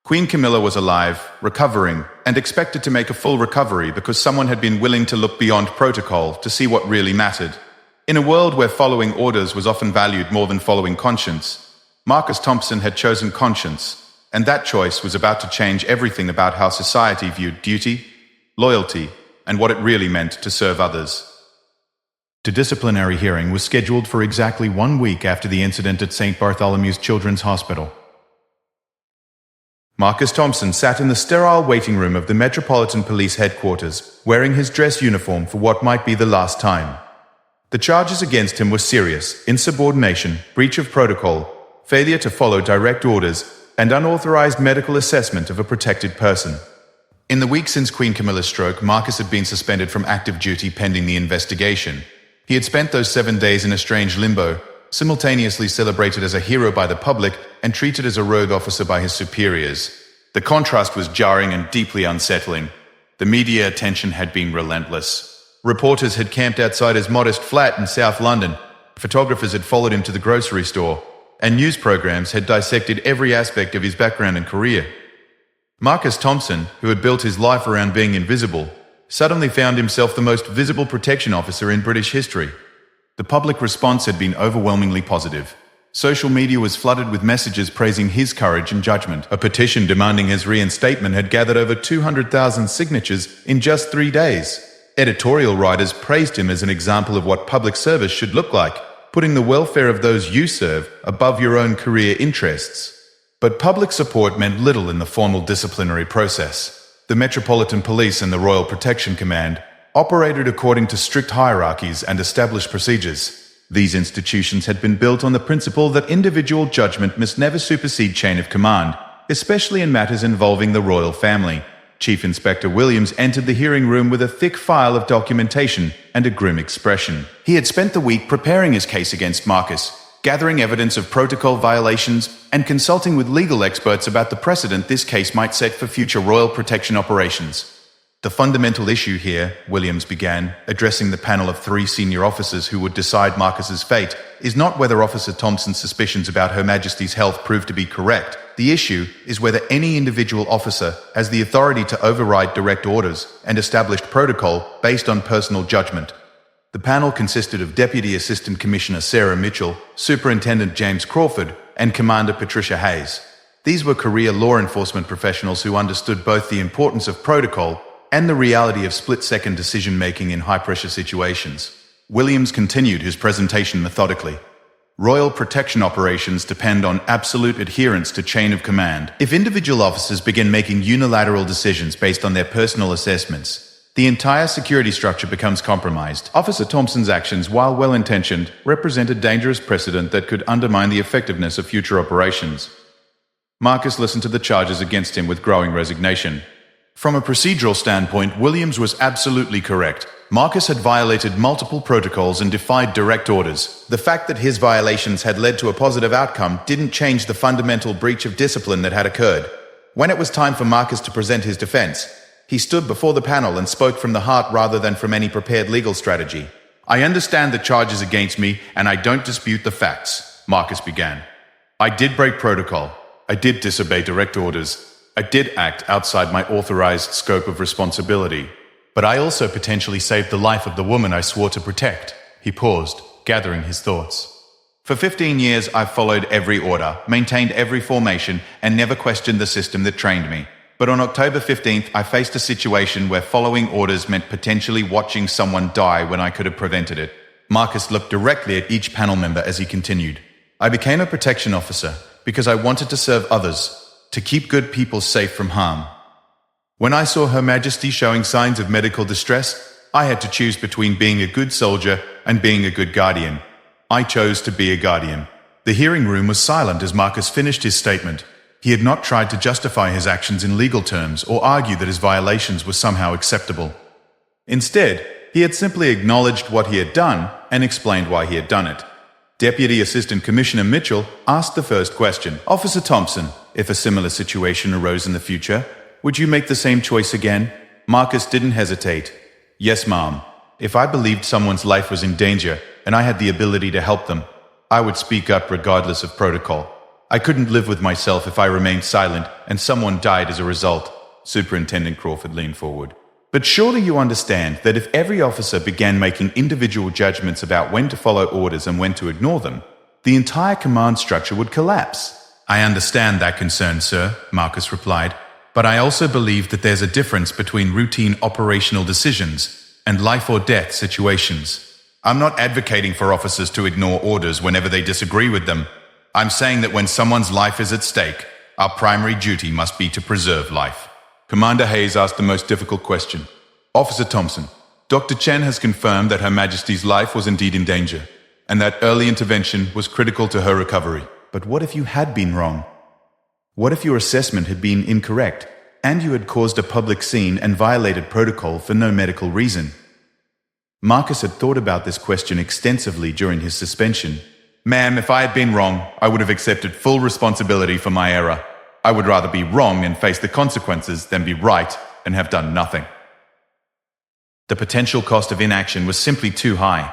Speaker 1: Queen Camilla was alive, recovering, and expected to make a full recovery because someone had been willing to look beyond protocol to see what really mattered. In a world where following orders was often valued more than following conscience, Marcus Thompson had chosen conscience, and that choice was about to change everything about how society viewed duty, loyalty, and what it really meant to serve others. The disciplinary hearing was scheduled for exactly 1 week after the incident at St. Bartholomew's Children's Hospital. Marcus Thompson sat in the sterile waiting room of the Metropolitan Police Headquarters, wearing his dress uniform for what might be the last time. The charges against him were serious: insubordination, breach of protocol, failure to follow direct orders, and unauthorized medical assessment of a protected person. In the week since Queen Camilla's stroke, Marcus had been suspended from active duty pending the investigation. He had spent those 7 days in a strange limbo, simultaneously celebrated as a hero by the public and treated as a rogue officer by his superiors. The contrast was jarring and deeply unsettling. The media attention had been relentless. Reporters had camped outside his modest flat in South London, photographers had followed him to the grocery store, and news programs had dissected every aspect of his background and career. Marcus Thompson, who had built his life around being invisible, suddenly found himself the most visible protection officer in British history. The public response had been overwhelmingly positive. Social media was flooded with messages praising his courage and judgment. A petition demanding his reinstatement had gathered over 200,000 signatures in just 3 days. Editorial writers praised him as an example of what public service should look like, putting the welfare of those you serve above your own career interests. But public support meant little in the formal disciplinary process. The Metropolitan Police and the Royal Protection Command operated according to strict hierarchies and established procedures. These institutions had been built on the principle that individual judgment must never supersede chain of command, especially in matters involving the royal family. Chief Inspector Williams entered the hearing room with a thick file of documentation and a grim expression. He had spent the week preparing his case against Marcus, gathering evidence of protocol violations, and consulting with legal experts about the precedent this case might set for future royal protection operations. "The fundamental issue here," Williams began, addressing the panel of 3 senior officers who would decide Marcus's fate, "is not whether Officer Thompson's suspicions about Her Majesty's health prove to be correct. The issue is whether any individual officer has the authority to override direct orders and established protocol based on personal judgment." The panel consisted of Deputy Assistant Commissioner Sarah Mitchell, Superintendent James Crawford, and Commander Patricia Hayes. These were career law enforcement professionals who understood both the importance of protocol and the reality of split-second decision-making in high-pressure situations. Williams continued his presentation methodically. Royal protection operations depend on absolute adherence to chain of command. If individual officers begin making unilateral decisions based on their personal assessments, the entire security structure becomes compromised. Officer Thompson's actions, while well-intentioned, represent a dangerous precedent that could undermine the effectiveness of future operations. Marcus listened to the charges against him with growing resignation. From a procedural standpoint, Williams was absolutely correct. Marcus had violated multiple protocols and defied direct orders. The fact that his violations had led to a positive outcome didn't change the fundamental breach of discipline that had occurred. When it was time for Marcus to present his defense, he stood before the panel and spoke from the heart rather than from any prepared legal strategy. "I understand the charges against me, and I don't dispute the facts," Marcus began. "I did break protocol. I did disobey direct orders. I did act outside my authorized scope of responsibility. But I also potentially saved the life of the woman I swore to protect." He paused, gathering his thoughts. "For 15 years, I've followed every order, maintained every formation, and never questioned the system that trained me. But on October 15th, I faced a situation where following orders meant potentially watching someone die when I could have prevented it." Marcus looked directly at each panel member as he continued. "I became a protection officer because I wanted to serve others, to keep good people safe from harm. When I saw Her Majesty showing signs of medical distress, I had to choose between being a good soldier and being a good guardian. I chose to be a guardian." The hearing room was silent as Marcus finished his statement. He had not tried to justify his actions in legal terms or argue that his violations were somehow acceptable. Instead, he had simply acknowledged what he had done and explained why he had done it. Deputy Assistant Commissioner Mitchell asked the first question. "Officer Thompson, if a similar situation arose in the future, would you make the same choice again?" Marcus didn't hesitate. "Yes, ma'am. If I believed someone's life was in danger and I had the ability to help them, I would speak up regardless of protocol. I couldn't live with myself if I remained silent and someone died as a result." Superintendent Crawford leaned forward. "But surely you understand that if every officer began making individual judgments about when to follow orders and when to ignore them, the entire command structure would collapse." "I understand that concern, sir," Marcus replied, "but I also believe that there's a difference between routine operational decisions and life or death situations. I'm not advocating for officers to ignore orders whenever they disagree with them. I'm saying that when someone's life is at stake, our primary duty must be to preserve life." Commander Hayes asked the most difficult question. "Officer Thompson, Dr. Chen has confirmed that Her Majesty's life was indeed in danger, and that early intervention was critical to her recovery. But what if you had been wrong? What if your assessment had been incorrect, and you had caused a public scene and violated protocol for no medical reason?" Marcus had thought about this question extensively during his suspension. "Ma'am, if I had been wrong, I would have accepted full responsibility for my error. I would rather be wrong and face the consequences than be right and have done nothing." The potential cost of inaction was simply too high.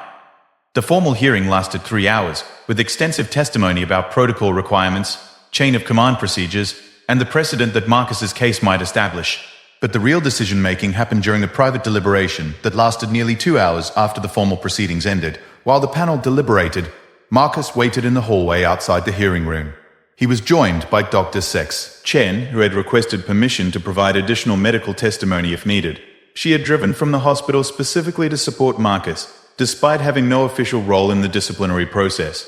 Speaker 1: The formal hearing lasted 3 hours, with extensive testimony about protocol requirements, chain of command procedures, and the precedent that Marcus's case might establish. But the real decision-making happened during a private deliberation that lasted nearly 2 hours after the formal proceedings ended. While the panel deliberated, Marcus waited in the hallway outside the hearing room. He was joined by Dr. Sex Chen, who had requested permission to provide additional medical testimony if needed. She had driven from the hospital specifically to support Marcus, despite having no official role in the disciplinary process.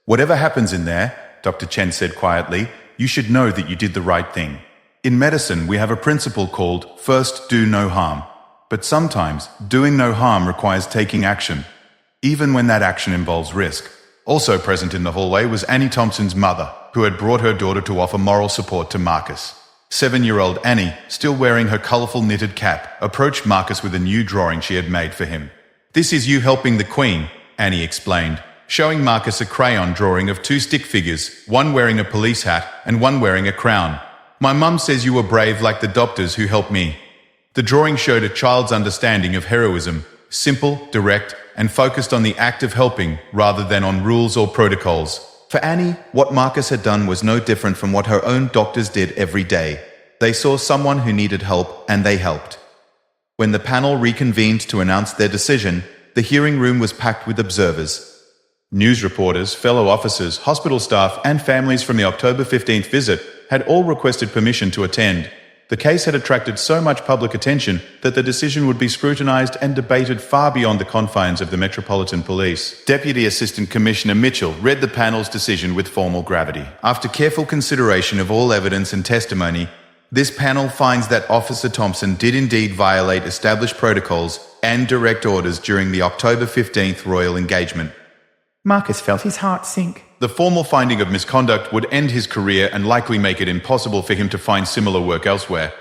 Speaker 1: "Whatever happens in there," Dr. Chen said quietly, "you should know that you did the right thing. In medicine, we have a principle called first do no harm. But sometimes, doing no harm requires taking action, even when that action involves risk." Also present in the hallway was Annie Thompson's mother, who had brought her daughter to offer moral support to Marcus. 7-year-old Annie, still wearing her colorful knitted cap, approached Marcus with a new drawing she had made for him. "This is you helping the Queen," Annie explained, showing Marcus a crayon drawing of 2 stick figures, one wearing a police hat and one wearing a crown. "My mum says you were brave like the doctors who helped me." The drawing showed a child's understanding of heroism, simple, direct, and focused on the act of helping rather than on rules or protocols. For Annie, what Marcus had done was no different from what her own doctors did every day. They saw someone who needed help, and they helped. When the panel reconvened to announce their decision, the hearing room was packed with observers. News reporters, fellow officers, hospital staff, and families from the October 15th visit had all requested permission to attend. The case had attracted so much public attention that the decision would be scrutinized and debated far beyond the confines of the Metropolitan Police. Deputy Assistant Commissioner Mitchell read the panel's decision with formal gravity. After careful consideration of all evidence and testimony, this panel finds that Officer Thompson did indeed violate established protocols and direct orders during the October 15th royal engagement.
Speaker 3: Marcus felt his heart sink.
Speaker 1: The formal finding of misconduct would end his career and likely make it impossible for him to find similar work elsewhere.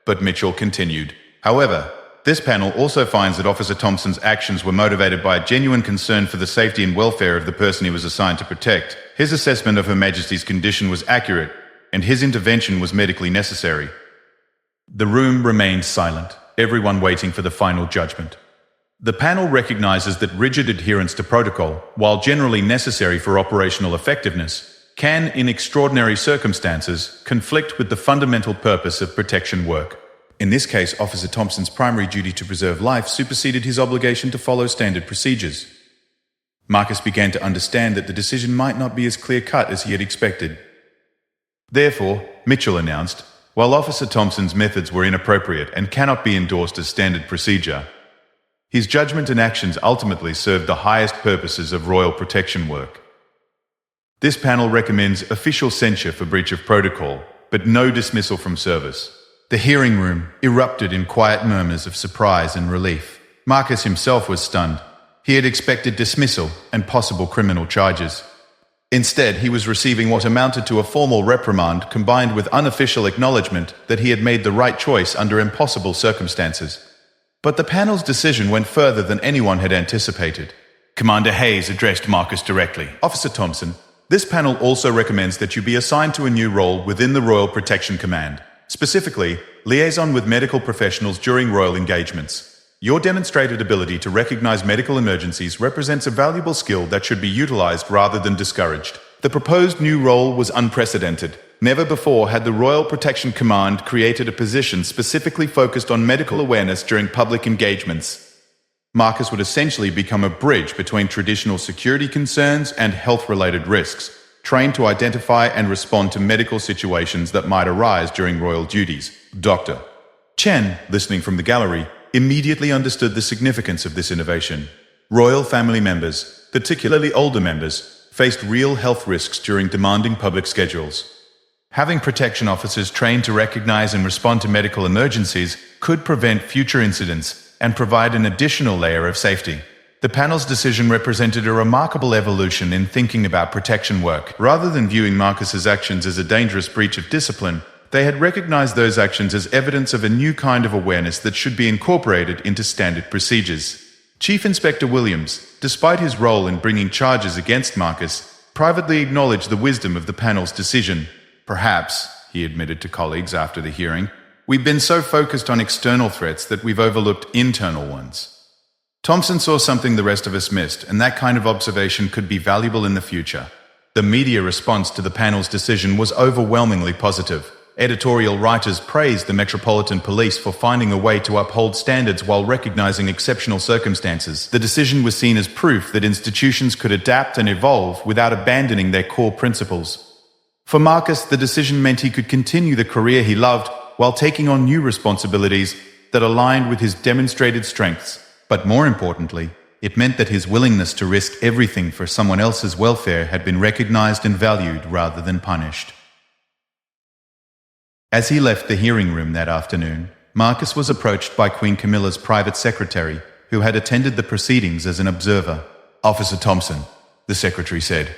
Speaker 1: But Mitchell continued. However, this panel also finds that Officer Thompson's actions were motivated by a genuine concern for the safety and welfare of the person he was assigned to protect. His assessment of Her Majesty's condition was accurate, and his intervention was medically necessary. The room remained silent, everyone waiting for the final judgment. The panel recognizes that rigid adherence to protocol, while generally necessary for operational effectiveness, can, in extraordinary circumstances, conflict with the fundamental purpose of protection work. In this case, Officer Thompson's primary duty to preserve life superseded his obligation to follow standard procedures. Marcus began to understand that the decision might not be as clear-cut as he had expected. Therefore, Mitchell announced, while Officer Thompson's methods were inappropriate and cannot be endorsed as standard procedure, his judgment and actions ultimately served the highest purposes of royal protection work. This panel recommends official censure for breach of protocol, but no dismissal from service. The hearing room erupted in quiet murmurs of surprise and relief. Marcus himself was stunned. He had expected dismissal and possible criminal charges. Instead, he was receiving what amounted to a formal reprimand combined with unofficial acknowledgement that he had made the right choice under impossible circumstances. But the panel's decision went further than anyone had anticipated. Commander Hayes addressed Marcus directly. Officer Thompson, this panel also recommends that you be assigned to a new role within the Royal Protection Command, specifically, liaison with medical professionals during royal engagements. Your demonstrated ability to recognize medical emergencies represents a valuable skill that should be utilized rather than discouraged. The proposed new role was unprecedented. Never before had the Royal Protection Command created a position specifically focused on medical awareness during public engagements. Marcus would essentially become a bridge between traditional security concerns and health-related risks, trained to identify and respond to medical situations that might arise during royal duties. Dr. Chen, listening from the gallery, immediately understood the significance of this innovation. Royal family members, particularly older members, faced real health risks during demanding public schedules. Having protection officers trained to recognize and respond to medical emergencies could prevent future incidents and provide an additional layer of safety. The panel's decision represented a remarkable evolution in thinking about protection work. Rather than viewing Marcus's actions as a dangerous breach of discipline, they had recognized those actions as evidence of a new kind of awareness that should be incorporated into standard procedures. Chief Inspector Williams, despite his role in bringing charges against Marcus, privately acknowledged the wisdom of the panel's decision. Perhaps, he admitted to colleagues after the hearing, we've been so focused on external threats that we've overlooked internal ones. Thompson saw something the rest of us missed, and that kind of observation could be valuable in the future. The media response to the panel's decision was overwhelmingly positive. Editorial writers praised the Metropolitan Police for finding a way to uphold standards while recognizing exceptional circumstances. The decision was seen as proof that institutions could adapt and evolve without abandoning their core principles. For Marcus, the decision meant he could continue the career he loved while taking on new responsibilities that aligned with his demonstrated strengths. But more importantly, it meant that his willingness to risk everything for someone else's welfare had been recognized and valued rather than punished. As he left the hearing room that afternoon, Marcus was approached by Queen Camilla's private secretary, who had attended the proceedings as an observer. Officer Thompson, the secretary said,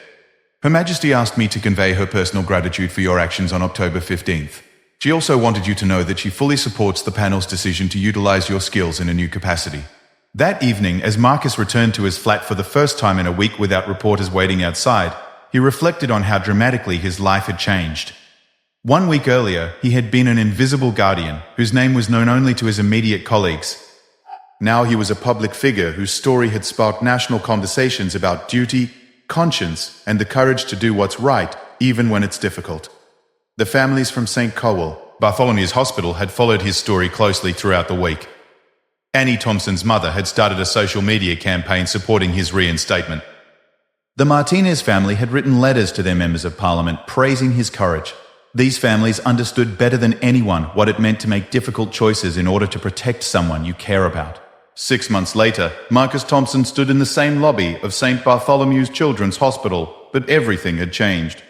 Speaker 1: Her Majesty asked me to convey her personal gratitude for your actions on October 15th. She also wanted you to know that she fully supports the panel's decision to utilize your skills in a new capacity. That evening, as Marcus returned to his flat for the first time in a week without reporters waiting outside, he reflected on how dramatically his life had changed. 1 week earlier, he had been an invisible guardian, whose name was known only to his immediate colleagues. Now he was a public figure whose story had sparked national conversations about duty, conscience, and the courage to do what's right, even when it's difficult. The families from St. Cowell, Bartholomew's Hospital, had followed his story closely throughout the week. Annie Thompson's mother had started a social media campaign supporting his reinstatement. The Martinez family had written letters to their members of parliament praising his courage. These families understood better than anyone what it meant to make difficult choices in order to protect someone you care about. 6 months later, Marcus Thompson stood in the same lobby of St. Bartholomew's Children's Hospital, but everything had changed.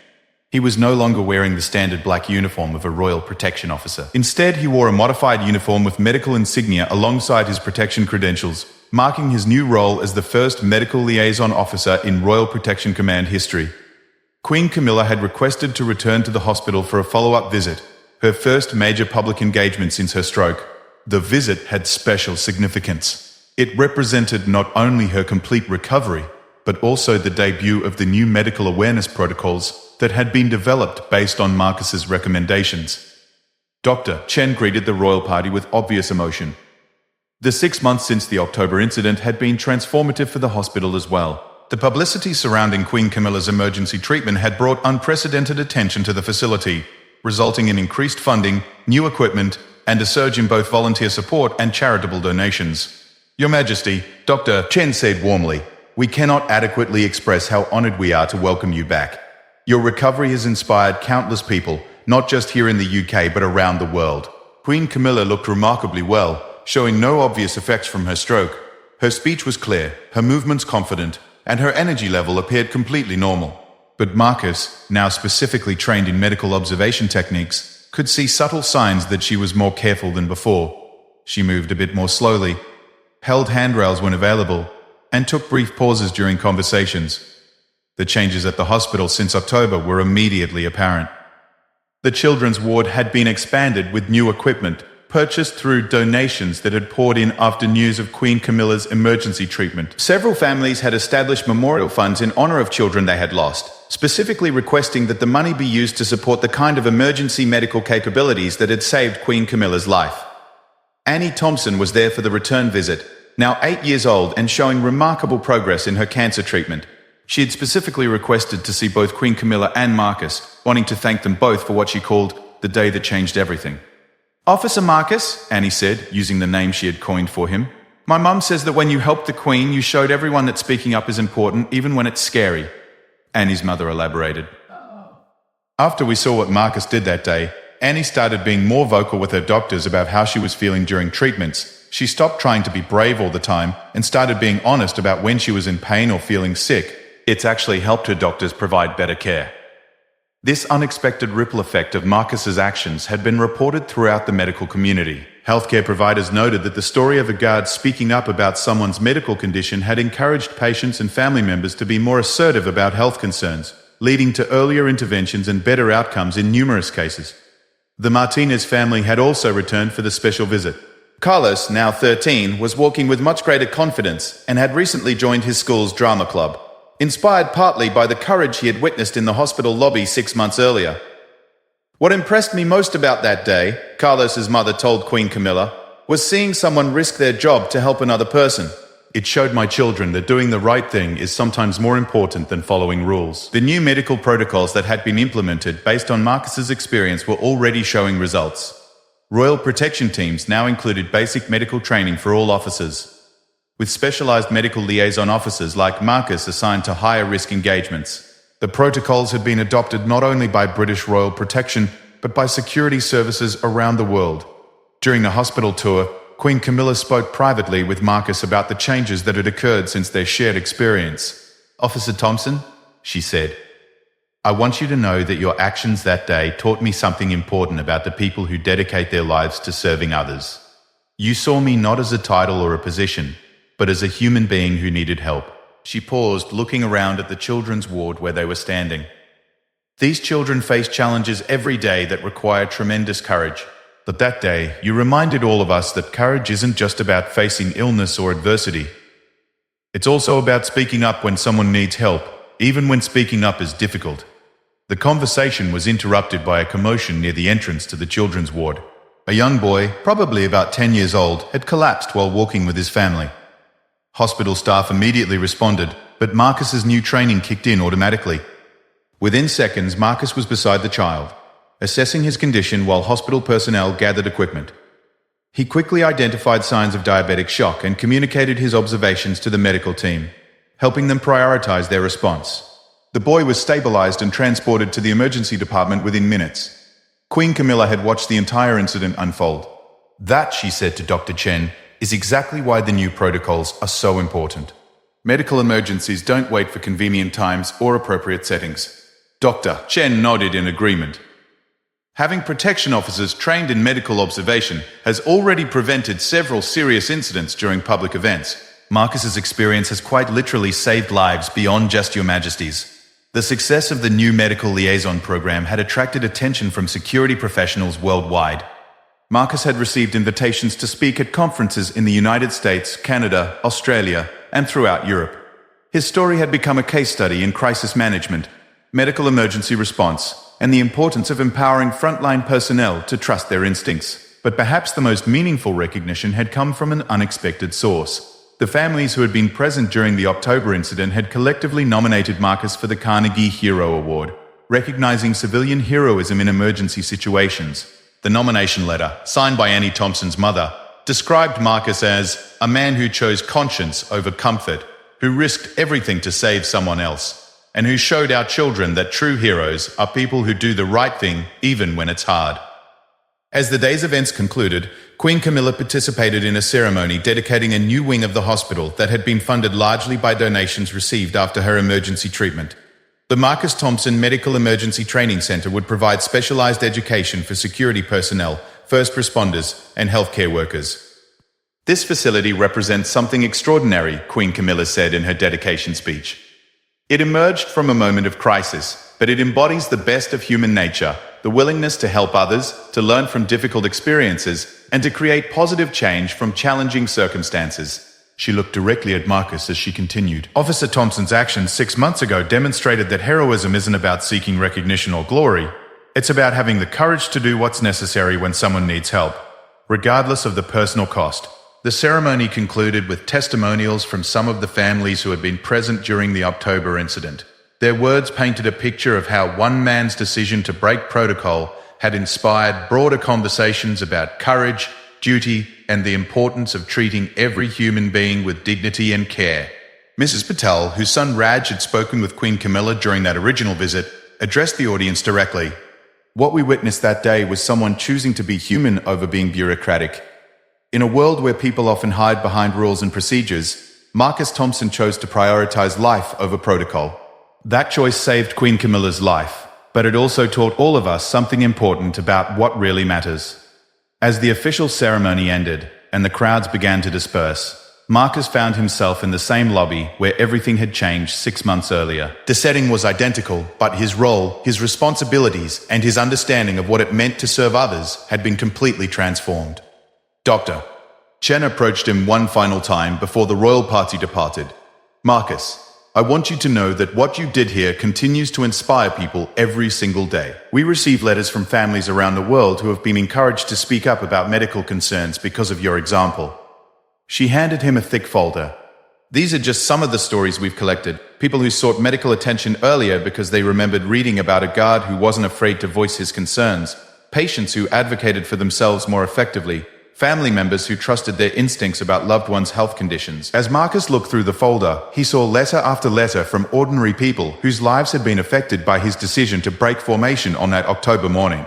Speaker 1: He was no longer wearing the standard black uniform of a Royal Protection Officer. Instead, he wore a modified uniform with medical insignia alongside his protection credentials, marking his new role as the first medical liaison officer in Royal Protection Command history. Queen Camilla had requested to return to the hospital for a follow-up visit, her first major public engagement since her stroke. The visit had special significance. It represented not only her complete recovery, but also the debut of the new medical awareness protocols that had been developed based on Marcus's recommendations. Dr. Chen greeted the royal party with obvious emotion. The 6 months since the October incident had been transformative for the hospital as well. The publicity surrounding Queen Camilla's emergency treatment had brought unprecedented attention to the facility, resulting in increased funding, new equipment, and a surge in both volunteer support and charitable donations. Your Majesty, Dr. Chen said warmly, "We cannot adequately express how honored we are to welcome you back. Your recovery has inspired countless people, not just here in the UK but around the world." Queen Camilla looked remarkably well, showing no obvious effects from her stroke. Her speech was clear, her movements confident, and her energy level appeared completely normal. But Marcus, now specifically trained in medical observation techniques, could see subtle signs that she was more careful than before. She moved a bit more slowly, held handrails when available, and took brief pauses during conversations. The changes at the hospital since October were immediately apparent. The children's ward had been expanded with new equipment, purchased through donations that had poured in after news of Queen Camilla's emergency treatment. Several families had established memorial funds in honor of children they had lost, specifically requesting that the money be used to support the kind of emergency medical capabilities that had saved Queen Camilla's life. Annie Thompson was there for the return visit, now 8 years old and showing remarkable progress in her cancer treatment. She had specifically requested to see both Queen Camilla and Marcus, wanting to thank them both for what she called the day that changed everything. "Officer Marcus," Annie said, using the name she had coined for him, "my mum says that when you helped the Queen, you showed everyone that speaking up is important, even when it's scary." Annie's mother elaborated. After we saw what Marcus did that day, Annie started being more vocal with her doctors about how she was feeling during treatments. She stopped trying to be brave all the time and started being honest about when she was in pain or feeling sick. It's actually helped her doctors provide better care. This unexpected ripple effect of Marcus's actions had been reported throughout the medical community. Healthcare providers noted that the story of a guard speaking up about someone's medical condition had encouraged patients and family members to be more assertive about health concerns, leading to earlier interventions and better outcomes in numerous cases. The Martinez family had also returned for the special visit. Carlos, now 13, was walking with much greater confidence and had recently joined his school's drama club, inspired partly by the courage he had witnessed in the hospital lobby 6 months earlier. "What impressed me most about that day," Carlos's mother told Queen Camilla, "was seeing someone risk their job to help another person. It showed my children that doing the right thing is sometimes more important than following rules." The new medical protocols that had been implemented based on Marcus's experience were already showing results. Royal protection teams now included basic medical training for all officers, with specialized medical liaison officers like Marcus assigned to higher risk engagements. The protocols had been adopted not only by British Royal Protection, but by security services around the world. During a hospital tour, Queen Camilla spoke privately with Marcus about the changes that had occurred since their shared experience. "Officer Thompson," she said, "I want you to know that your actions that day taught me something important about the people who dedicate their lives to serving others. You saw me not as a title or a position, but as a human being who needed help." She paused, looking around at the children's ward where they were standing. These children face challenges every day that require tremendous courage. But that day, you reminded all of us that courage isn't just about facing illness or adversity. It's also about speaking up when someone needs help, even when speaking up is difficult. The conversation was interrupted by a commotion near the entrance to the children's ward. A young boy, probably about 10 years old, had collapsed while walking with his family. Hospital staff immediately responded, but Marcus's new training kicked in automatically. Within seconds, Marcus was beside the child, assessing his condition while hospital personnel gathered equipment. He quickly identified signs of diabetic shock and communicated his observations to the medical team, helping them prioritize their response. The boy was stabilized and transported to the emergency department within minutes. Queen Camilla had watched the entire incident unfold. That, she said to Dr. Chen, is exactly why the new protocols are so important. Medical emergencies don't wait for convenient times or appropriate settings. Dr. Chen nodded in agreement. Having protection officers trained in medical observation has already prevented several serious incidents during public events. Marcus's experience has quite literally saved lives beyond just your majesties. The success of the new medical liaison program had attracted attention from security professionals worldwide. Marcus had received invitations to speak at conferences in the United States, Canada, Australia, and throughout Europe. His story had become a case study in crisis management, medical emergency response, and the importance of empowering frontline personnel to trust their instincts. But perhaps the most meaningful recognition had come from an unexpected source. The families who had been present during the October incident had collectively nominated Marcus for the Carnegie Hero Award, recognizing civilian heroism in emergency situations. The nomination letter, signed by Annie Thompson's mother, described Marcus as a man who chose conscience over comfort, who risked everything to save someone else, and who showed our children that true heroes are people who do the right thing even when it's hard. As the day's events concluded, Queen Camilla participated in a ceremony dedicating a new wing of the hospital that had been funded largely by donations received after her emergency treatment. The Marcus Thompson Medical Emergency Training Center would provide specialized education for security personnel, first responders, and healthcare workers. This facility represents something extraordinary, Queen Camilla said in her dedication speech. It emerged from a moment of crisis, but it embodies the best of human nature, the willingness to help others, to learn from difficult experiences, and to create positive change from challenging circumstances. She looked directly at Marcus as she continued. Officer Thompson's actions 6 months ago demonstrated that heroism isn't about seeking recognition or glory. It's about having the courage to do what's necessary when someone needs help, regardless of the personal cost. The ceremony concluded with testimonials from some of the families who had been present during the October incident. Their words painted a picture of how one man's decision to break protocol had inspired broader conversations about courage, duty, and the importance of treating every human being with dignity and care. Mrs. Patel, whose son Raj had spoken with Queen Camilla during that original visit, addressed the audience directly. What we witnessed that day was someone choosing to be human over being bureaucratic. In a world where people often hide behind rules and procedures, Marcus Thompson chose to prioritize life over protocol. That choice saved Queen Camilla's life, but it also taught all of us something important about what really matters. As the official ceremony ended and the crowds began to disperse, Marcus found himself in the same lobby where everything had changed 6 months earlier. The setting was identical, but his role, his responsibilities, and his understanding of what it meant to serve others had been completely transformed. Dr. Chen approached him one final time before the royal party departed. Marcus, I want you to know that what you did here continues to inspire people every single day. We receive letters from families around the world who have been encouraged to speak up about medical concerns because of your example. She handed him a thick folder. These are just some of the stories we've collected. People who sought medical attention earlier because they remembered reading about a guard who wasn't afraid to voice his concerns. Patients who advocated for themselves more effectively. Family members who trusted their instincts about loved ones' health conditions. As Marcus looked through the folder, he saw letter after letter from ordinary people whose lives had been affected by his decision to break formation on that October morning.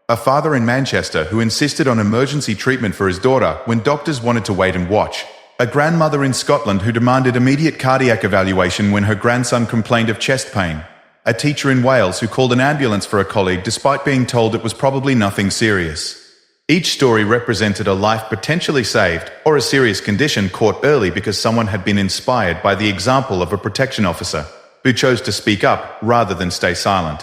Speaker 1: A father in Manchester who insisted on emergency treatment for his daughter when doctors wanted to wait and watch. A grandmother in Scotland who demanded immediate cardiac evaluation when her grandson complained of chest pain. A teacher in Wales who called an ambulance for a colleague despite being told it was probably nothing serious. Each story represented a life potentially saved or a serious condition caught early because someone had been inspired by the example of a protection officer who chose to speak up rather than stay silent.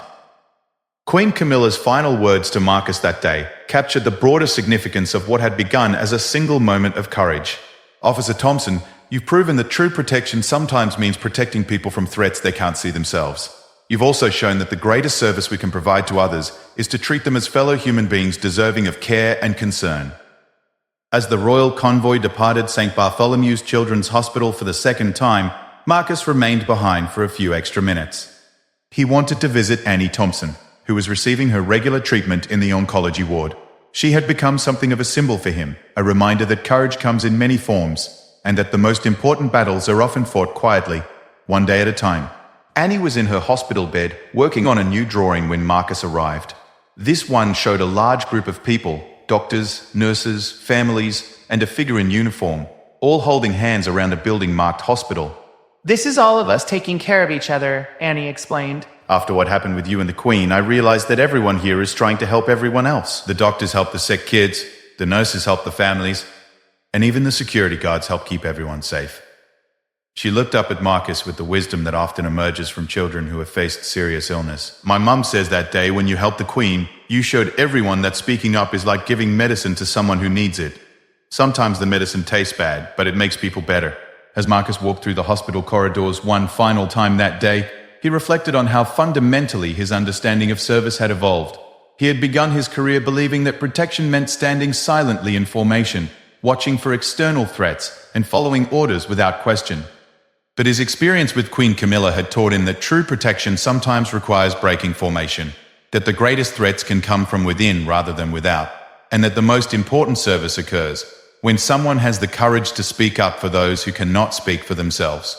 Speaker 1: Queen Camilla's final words to Marcus that day captured the broader significance of what had begun as a single moment of courage. Officer Thompson, you've proven that true protection sometimes means protecting people from threats they can't see themselves. You've also shown that the greatest service we can provide to others is to treat them as fellow human beings deserving of care and concern. As the royal convoy departed St. Bartholomew's Children's Hospital for the second time, Marcus remained behind for a few extra minutes. He wanted to visit Annie Thompson, who was receiving her regular treatment in the oncology ward. She had become something of a symbol for him, a reminder that courage comes in many forms, and that the most important battles are often fought quietly, one day at a time. Annie was in her hospital bed, working on a new drawing when Marcus arrived. This one showed a large group of people, doctors, nurses, families, and a figure in uniform, all holding hands around a building marked hospital.
Speaker 3: This is all of us taking care of each other, Annie explained.
Speaker 1: After what happened with you and the Queen, I realized that everyone here is trying to help everyone else. The doctors help the sick kids, the nurses help the families, and even the security guards help keep everyone safe. She looked up at Marcus with the wisdom that often emerges from children who have faced serious illness. My mum says that day when you helped the Queen, you showed everyone that speaking up is like giving medicine to someone who needs it. Sometimes the medicine tastes bad, but it makes people better. As Marcus walked through the hospital corridors one final time that day, he reflected on how fundamentally his understanding of service had evolved. He had begun his career believing that protection meant standing silently in formation, watching for external threats, and following orders without question. But his experience with Queen Camilla had taught him that true protection sometimes requires breaking formation, that the greatest threats can come from within rather than without, and that the most important service occurs when someone has the courage to speak up for those who cannot speak for themselves.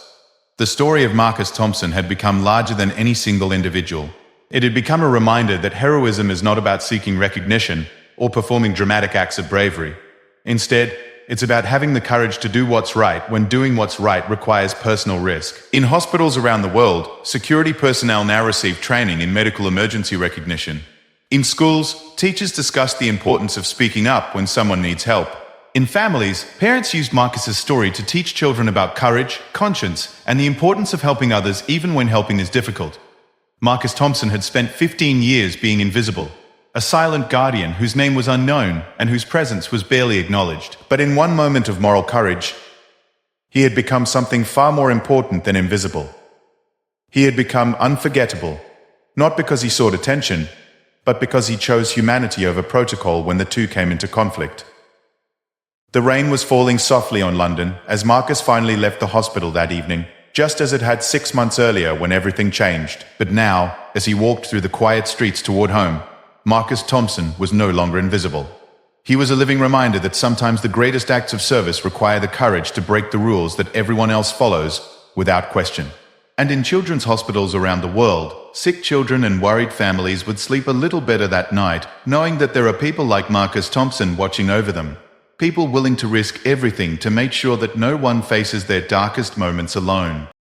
Speaker 1: The story of Marcus Thompson had become larger than any single individual. It had become a reminder that heroism is not about seeking recognition or performing dramatic acts of bravery. Instead, it's about having the courage to do what's right when doing what's right requires personal risk. In hospitals around the world, security personnel now receive training in medical emergency recognition. In schools, teachers discuss the importance of speaking up when someone needs help. In families, parents used Marcus's story to teach children about courage, conscience, and the importance of helping others even when helping is difficult. Marcus Thompson had spent 15 years being invisible, a silent guardian whose name was unknown and whose presence was barely acknowledged. But in one moment of moral courage, he had become something far more important than invisible. He had become unforgettable, not because he sought attention, but because he chose humanity over protocol when the two came into conflict. The rain was falling softly on London as Marcus finally left the hospital that evening, just as it had 6 months earlier when everything changed. But now, as he walked through the quiet streets toward home, Marcus Thompson was no longer invisible. He was a living reminder that sometimes the greatest acts of service require the courage to break the rules that everyone else follows without question. And in children's hospitals around the world, sick children and worried families would sleep a little better that night, knowing that there are people like Marcus Thompson watching over them. People willing to risk everything to make sure that no one faces their darkest moments alone.